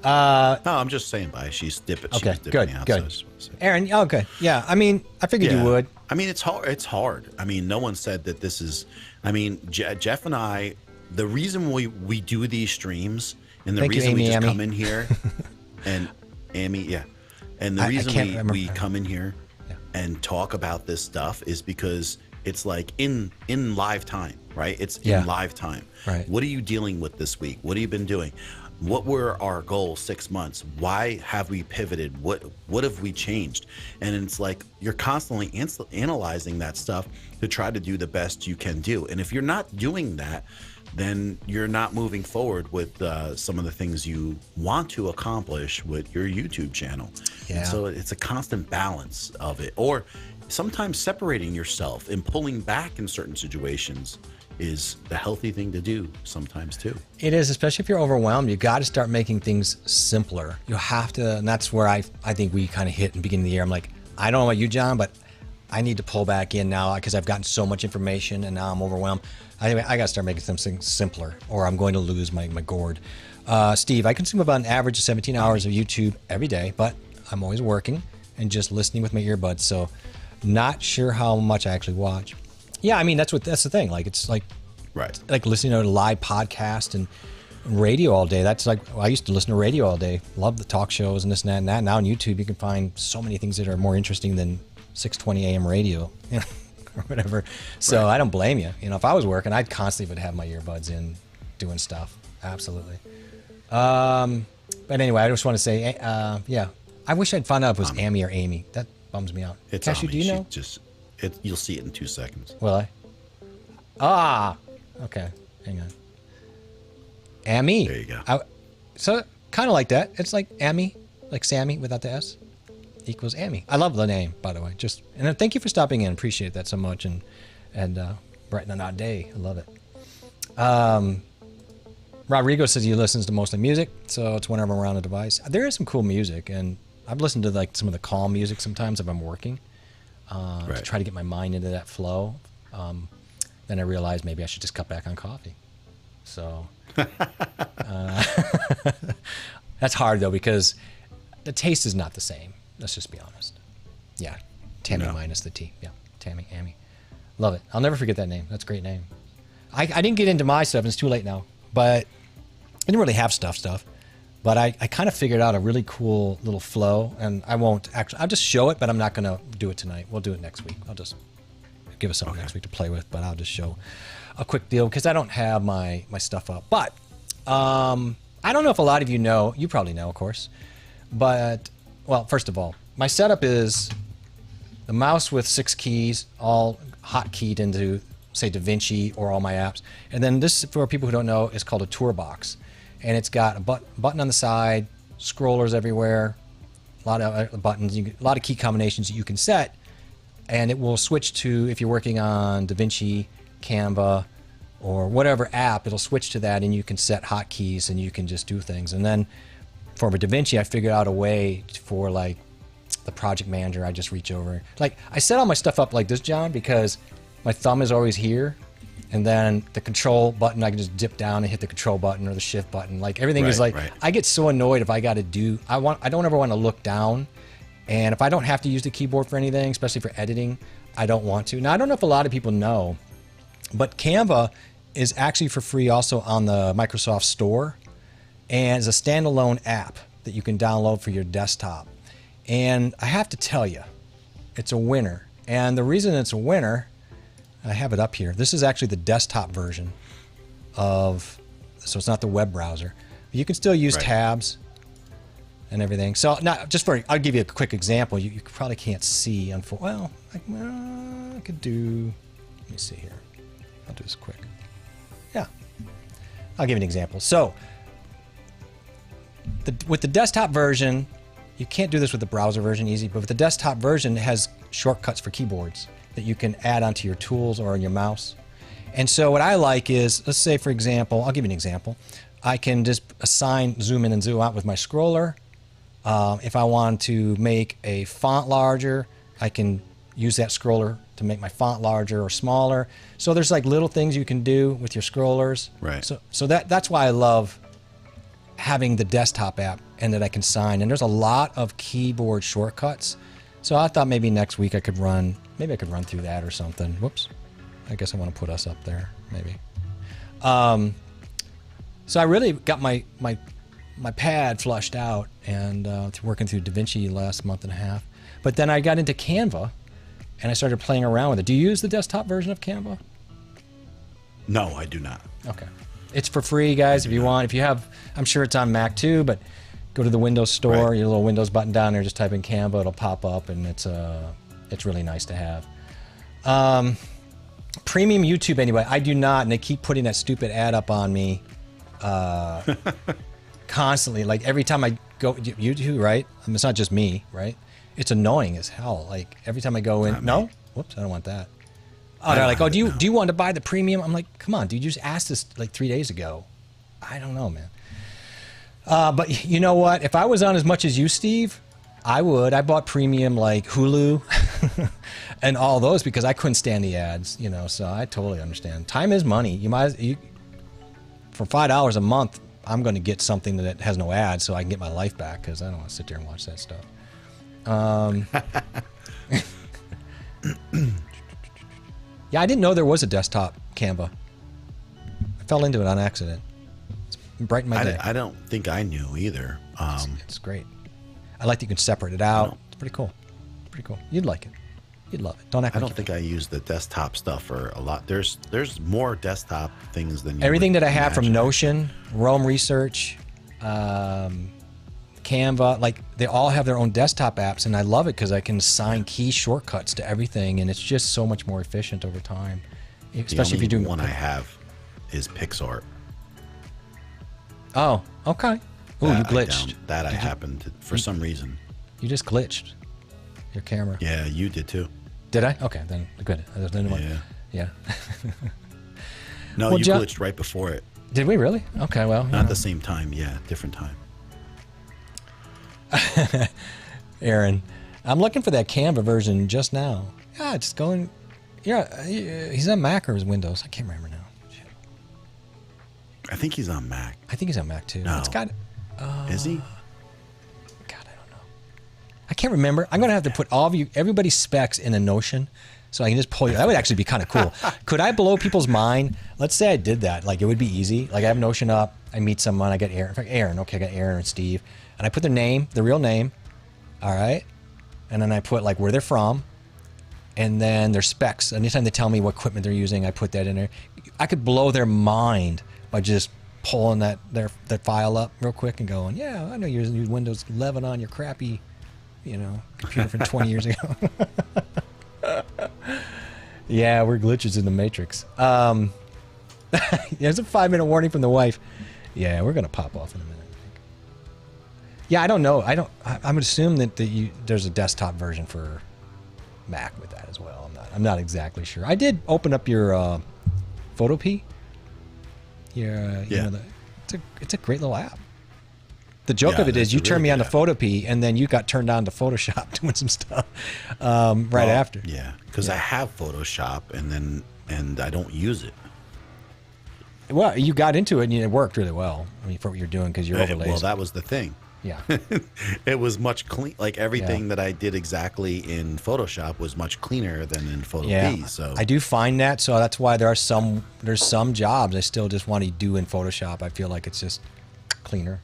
No, I'm just saying bye. She's dipping. Okay, dipping me out, good. so Aaron, okay. Yeah, I mean, I figured you would. I mean, it's hard. It's hard. I mean, no one said that this is. I mean, Jeff and I. The reason we do these streams and the reason we just come in here, and Amy, yeah, and the reason we come in here and talk about this stuff is because it's like in live time, right? It's in live time. Right. What are you dealing with this week? What have you been doing? What were our goals 6 months? Why have we pivoted? What have we changed? And it's like you're constantly analyzing that stuff to try to do the best you can do. And if you're not doing that, then you're not moving forward with some of the things you want to accomplish with your YouTube channel. Yeah. And so it's a constant balance of it. Or sometimes separating yourself and pulling back in certain situations is the healthy thing to do sometimes too. It is, especially if you're overwhelmed. You got to start making things simpler. You have to, and that's where I think we kind of hit in the beginning of the year. I'm like, I don't know about you, John, but I need to pull back in now because I've gotten so much information and now I'm overwhelmed. I got to start making something simpler or I'm going to lose my gourd. Steve, I consume about an average of 17 hours of YouTube every day, but I'm always working and just listening with my earbuds. So not sure how much I actually watch. Yeah, I mean, that's the thing. Like, it's like, like listening to a live podcast and radio all day. That's like, I used to listen to radio all day. Love the talk shows and this and that and that. Now on YouTube, you can find so many things that are more interesting than 6:20 a.m. radio, you know, or whatever. So I don't blame you. You know, if I was working, I'd constantly would have my earbuds in doing stuff. Absolutely. But anyway, I just want to say, yeah, I wish I'd found out if it was Amy or Amy. That bums me out. It's Cashew, Ami. do you know? You'll see it in 2 seconds. Will I? Okay. Hang on. Amy. There you go. So kind of like that. It's like Amy, like Sammy without the S, equals Amy. I love the name, by the way. And thank you for stopping in. Appreciate that so much and brightening our day. I love it. Rodrigo says he listens to mostly music, so it's whenever I'm around a device. There is some cool music, and I've listened to like some of the calm music sometimes if I'm working. To try to get my mind into that flow. Then I realized maybe I should just cut back on coffee. So that's hard though because the taste is not the same. Let's just be honest. Yeah, Tammy minus the T. Yeah, Tammy, Amy. Love it. I'll never forget that name. That's a great name. I didn't get into my stuff, and it's too late now. But I didn't really have stuff. But I kind of figured out a really cool little flow, and I'll just show it, but I'm not going to do it tonight. We'll do it next week. I'll just give us something next week to play with, but I'll just show a quick deal because I don't have my stuff up. But I don't know if a lot of you know, you probably know, of course, but, well, first of all, my setup is the mouse with 6 keys, all hotkeyed into, say, DaVinci or all my apps. And then this, for people who don't know, is called a toolbox. And it's got a button on the side, scrollers everywhere, a lot of buttons, a lot of key combinations that you can set, and it will switch to, if you're working on DaVinci, Canva, or whatever app, it'll switch to that, and you can set hotkeys, and you can just do things. And then for DaVinci, I figured out a way for like the project manager. I just reach over. Like I set all my stuff up like this, John, because my thumb is always here. And then the control button, I can just dip down and hit the control button or the shift button. Like everything is like, I get so annoyed if I got to do, I don't ever want to look down. And if I don't have to use the keyboard for anything, especially for editing, I don't want to. Now, I don't know if a lot of people know, but Canva is actually for free also on the Microsoft Store. And it's a standalone app that you can download for your desktop. And I have to tell you, it's a winner. And the reason it's a winner, I have it up here. This is actually the desktop version so it's not the web browser. You can still use tabs and everything. So now, I'll give you a quick example. You probably can't see. I could do, let me see here. I'll do this quick. Yeah, I'll give you an example. So with the desktop version, you can't do this with the browser version easy, but with the desktop version, it has shortcuts for keyboards that you can add onto your tools or on your mouse. And so what I like is, let's say for example, I'll give you an example. I can just assign zoom in and zoom out with my scroller, If I want to make a font larger, I can use that scroller to make my font larger or smaller. So there's like little things you can do with your scrollers. Right. So that's why I love having the desktop app and that I can sign. And there's a lot of keyboard shortcuts. So I thought maybe next week I could run through that or something. Whoops. I guess I want to put us up there, maybe. So I really got my pad flushed out and working through DaVinci last month and a half. But then I got into Canva and I started playing around with it. Do you use the desktop version of Canva? No, I do not. Okay. It's for free, guys, if you want. If you have, I'm sure it's on Mac too, but go to the Windows Store, right. Your little Windows button down there, just type in Canva, it'll pop up, and it's really nice to have. Premium YouTube, anyway, I do not, and they keep putting that stupid ad up on me constantly. Like every time I go, YouTube, right? I mean, it's not just me, right? It's annoying as hell. Like every time I go in, no, whoops, I don't want that. Oh, they're like, oh, do you want to buy the premium? I'm like, come on, dude, you just asked this like 3 days ago. I don't know, man. But you know what? If I was on as much as you, Steve, I would. I bought premium like Hulu and all those because I couldn't stand the ads, you know, so I totally understand. Time is money. For $5 a month, I'm going to get something that has no ads so I can get my life back because I don't want to sit there and watch that stuff. Yeah, I didn't know there was a desktop Canva. I fell into it on accident. It's brightened my day. I don't think I knew either. It's great. I like that you can separate it out. It's pretty cool. It's pretty cool. You'd like it. You'd love it. I don't think I use the desktop stuff for a lot. There's more desktop things than you everything that I have imagine. from Notion, Rome Research, Canva, like they all have their own desktop apps, and I love it because I can assign key shortcuts to everything, and it's just so much more efficient over time. Especially if you're doing one I have is PixArt. Oh, okay. Ooh, you glitched. I happened to, for some reason. You just glitched your camera. Yeah, you did too. Did I? Okay, then good. Yeah. No, well, you glitched right before it. Did we really? Okay, well. Not the same time. Yeah, different time. Aaron, I'm looking for that Canva version just now. Yeah, just going. Yeah, he's on Mac or Windows. I can't remember now. Shit. I think he's on Mac. I think he's on Mac too. No. It's got. Is he? God, I don't know. I can't remember. I'm gonna have to put everybody's specs in a Notion, so I can just pull you. That would actually be kind of cool. Could I blow people's mind? Let's say I did that. Like it would be easy. Like I have Notion up. I meet someone. I get Aaron. In fact, Aaron. Okay, I got Aaron and Steve. And I put their name, the real name, all right? And then I put like where they're from and then their specs. Anytime they tell me what equipment they're using, I put that in there. I could blow their mind by just pulling that file up real quick and going, yeah, I know you're using Windows 11 on your crappy, computer from 20 years ago. Yeah, we're glitches in the Matrix. There's a 5-minute warning from the wife. Yeah, we're going to pop off in a minute. Yeah, I don't know. I would assume that there's a desktop version for Mac with that as well. I'm not exactly sure. I did open up your Photopea. It's a great little app. The joke of it is you turned me on to Photopea and then you got turned on to Photoshop doing some stuff after. Yeah, because I have Photoshop and I don't use it. Well, you got into it and it worked really well. I mean, for what you're doing because you're overlays. Well, that was the thing. Yeah. It was much clean. Like everything that I did exactly in Photoshop was much cleaner than in Photopea. Yeah. So I do find that. So that's why there's some jobs I still just want to do in Photoshop. I feel like it's just cleaner.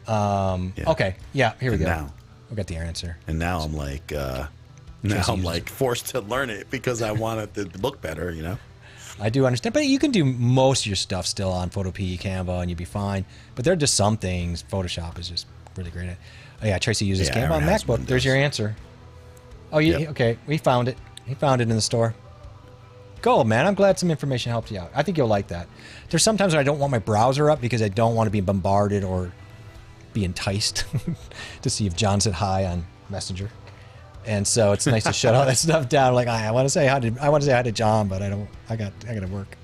Okay. Yeah. Here we go. Now, we got the answer. And now I'm like, forced to learn it because I want it to look better. I do understand, but you can do most of your stuff still on Photopea, Canva, and you'd be fine. But there are just some things. Photoshop is just really great at. Oh yeah, Tracy uses Canva on MacBook. There's your answer. Oh, okay. We found it. He found it in the store. Cool, man. I'm glad some information helped you out. I think you'll like that. There's sometimes when I don't want my browser up because I don't want to be bombarded or be enticed to see if John said hi on Messenger. And so it's nice to shut all that stuff down. Like I want to say hi to John, but I don't. I got to work.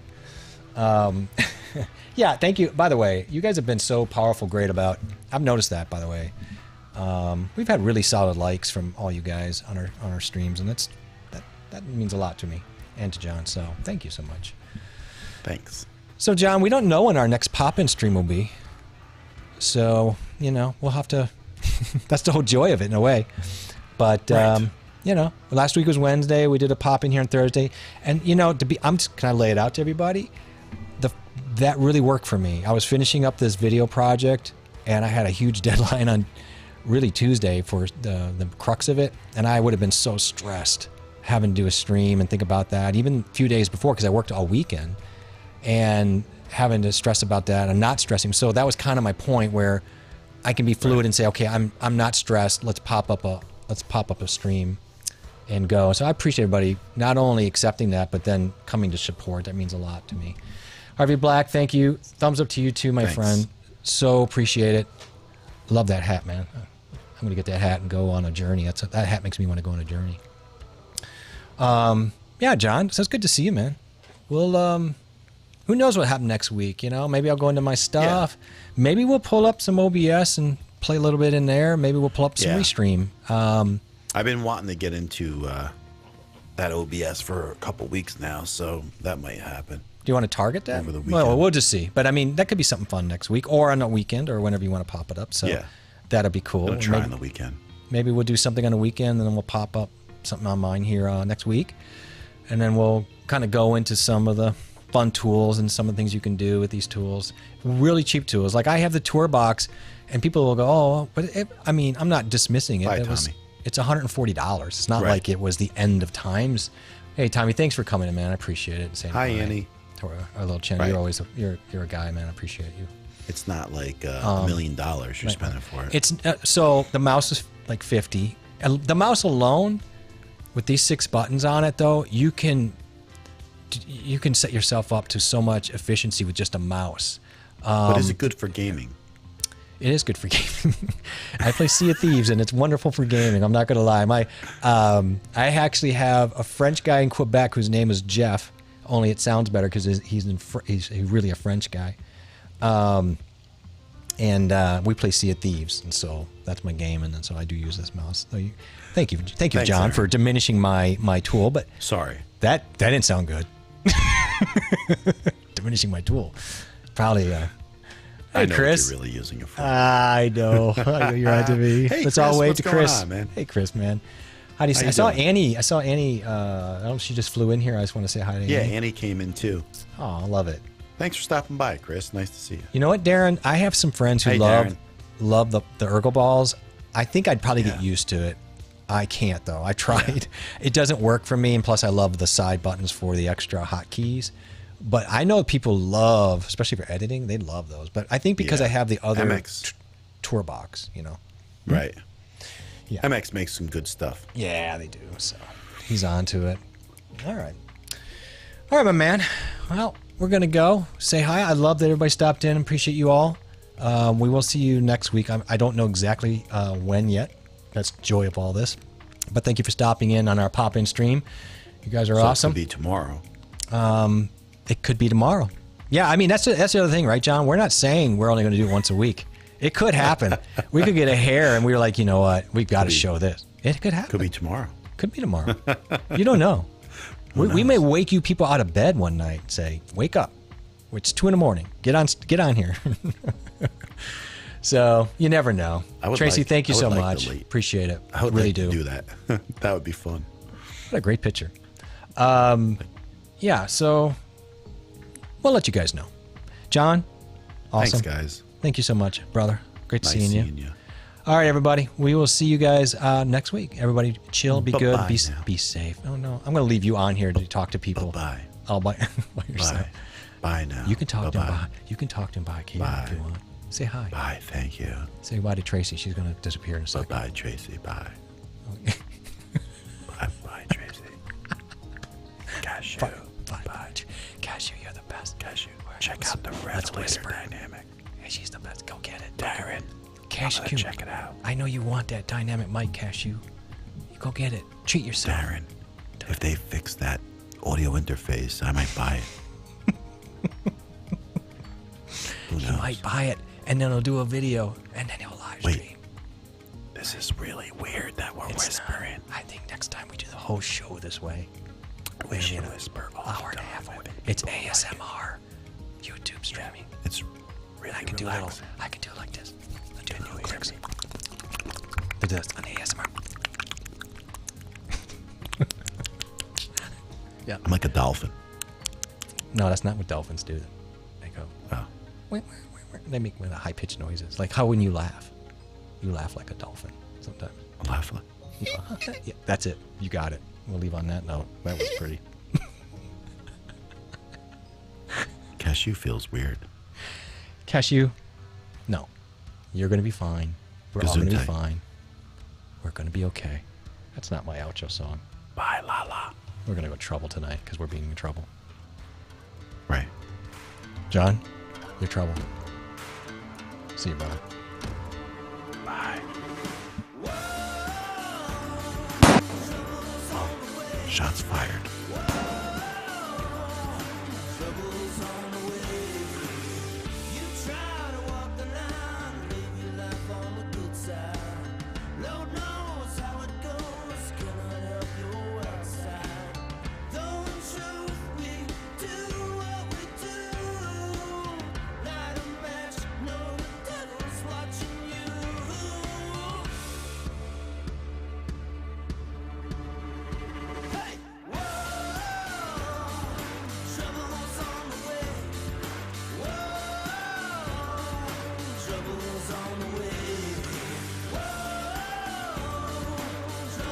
Yeah, thank you. By the way, you guys have been so powerful, great about. I've noticed that. By the way, We've had really solid likes from all you guys on our streams, and that means a lot to me and to John. So thank you so much. Thanks. So John, we don't know when our next pop-in stream will be. So, we'll have to, that's the whole joy of it in a way. But, right. Last week was Wednesday. We did a pop-in here on Thursday. And, can I lay it out to everybody? That really worked for me. I was finishing up this video project, and I had a huge deadline on really Tuesday for the crux of it. And I would have been so stressed having to do a stream and think about that, even a few days before, because I worked all weekend. And having to stress about that and not stressing. So that was kind of my point, where I can be fluid and say, okay, I'm not stressed. Let's pop up a stream and go. So I appreciate everybody not only accepting that, but then coming to support. That means a lot to me. Harvey Black, thank you. Thumbs up to you too, my friend. So appreciate it. Love that hat, man. I'm gonna get that hat and go on a journey. That hat makes me want to go on a journey. Yeah, John. So it's good to see you, man. We'll who knows what happened next week? Maybe I'll go into my stuff. Yeah. Maybe we'll pull up some OBS and play a little bit in there. Maybe we'll pull up some Restream. I've been wanting to get into that OBS for a couple weeks now, so that might happen. Do you want to target that? Over the weekend. Well, we'll just see. But I mean, that could be something fun next week, or on a weekend, or whenever you want to pop it up. So that'd be cool. I'll try on the weekend. Maybe we'll do something on the weekend, and then we'll pop up something on mine here next week, and then we'll kind of go into some of the fun tools and some of the things you can do with these tools. Really cheap tools. Like I have the tour box, and people will go, "Oh, but I'm not dismissing it. It's $140. It's not like it was the end of times." Hey, Tommy, thanks for coming in, man. I appreciate it. Saying hi, Annie. To our little channel. You're always you're a guy, man. I appreciate you. It's not like $1 million you're spending for it. It's so the mouse is like $50. The mouse alone, with these 6 buttons on it, though, you can set yourself up to so much efficiency with just a mouse. But is it good for gaming? It is good for gaming. I play Sea of Thieves, and it's wonderful for gaming. I'm not going to lie. I actually have a French guy in Quebec whose name is Jeff. Only it sounds better because he's really a French guy. And we play Sea of Thieves, and so that's my game, and then so I do use this mouse. So thank you, John, Aaron, for diminishing my tool. But sorry, that didn't sound good. Diminishing my tool, probably. I know Chris, what you're really using it for. I know you're right to me. Hey, let's Chris, all wait what's to Chris. going on, man? Hey, Chris, man. How do you say? I saw Annie. I don't know if she just flew in here. I just want to say hi to Annie. Yeah, Annie came in too. Oh, I love it. Thanks for stopping by, Chris. Nice to see you. You know what, Darren? I have some friends who love the Ergo balls. I think I'd probably get used to it. I can't, though. I tried. Yeah. It doesn't work for me, and plus I love the side buttons for the extra hotkeys. But I know people love, especially for editing, they love those. But I think because I have the other tour box, Right. Yeah. MX makes some good stuff. Yeah, they do. So he's on to it. All right. All right, my man. Well, we're going to go. Say hi. I love that everybody stopped in. Appreciate you all. We will see you next week. I don't know exactly when yet. That's the joy of all this. But thank you for stopping in on our pop-in stream. You guys are awesome. It could be tomorrow. It could be tomorrow. Yeah, I mean, that's the other thing, right, John? We're not saying we're only going to do it once a week. It could happen. We could get a hair, and we were like, you know what? We've got to show this. It could happen. Could be tomorrow. Could be tomorrow. You don't know. We may wake you people out of bed one night and say, wake up. It's 2 a.m. Get on here. So you never know. Tracy, thank you so much. Appreciate it. I would really like to do that. That would be fun. What a great picture. Yeah, so we'll let you guys know. John, awesome. Thanks, guys. Thank you so much, brother. Great nice seeing you. All right, everybody. We will see you guys next week. Everybody chill, be good, be safe. Oh, no. I'm going to leave you on here to talk to people. Bye. All by yourself. Bye now. You can talk to him by. You can talk to him by Kate if you want. Say hi. Bye. Thank you. Say bye to Tracy. She's going to disappear in a second. Bye, Tracy. Bye. Okay. Bye, Tracy. Cashew. Bye. Cashew, you're the best. Cashew. Check out the Resonator dynamic. Hey, she's the best. Go get it. Darren. Cashew. Check it out. I know you want that dynamic mic, Cashew. You go get it. Treat yourself. Darren, if they fix that audio interface, I might buy it. Who knows? He might buy it, and then he'll do a video, and then he'll live stream. This is really weird that we're whispering. I think next time we do the whole show this way. We should whisper all hour and a half. It's ASMR. YouTube streaming. It's really I can do relaxing. I can do it like this. I'll do little clicks. Do this on ASMR. Yeah. I'm like a dolphin. No, that's not what dolphins do. They go. Oh. They make high-pitched noises. Like how when you laugh. You laugh like a dolphin sometimes. I laugh like. Yeah, that's it. You got it. We'll leave on that note. That was pretty. Cashew feels weird. Cashew? No. You're going to be fine. We're all going to be fine. We're going to be okay. That's not my outro song. Bye, Lala. We're going to go trouble tonight because we're being in trouble. Right. John, you're trouble. See you, brother. Bye. Shots fired.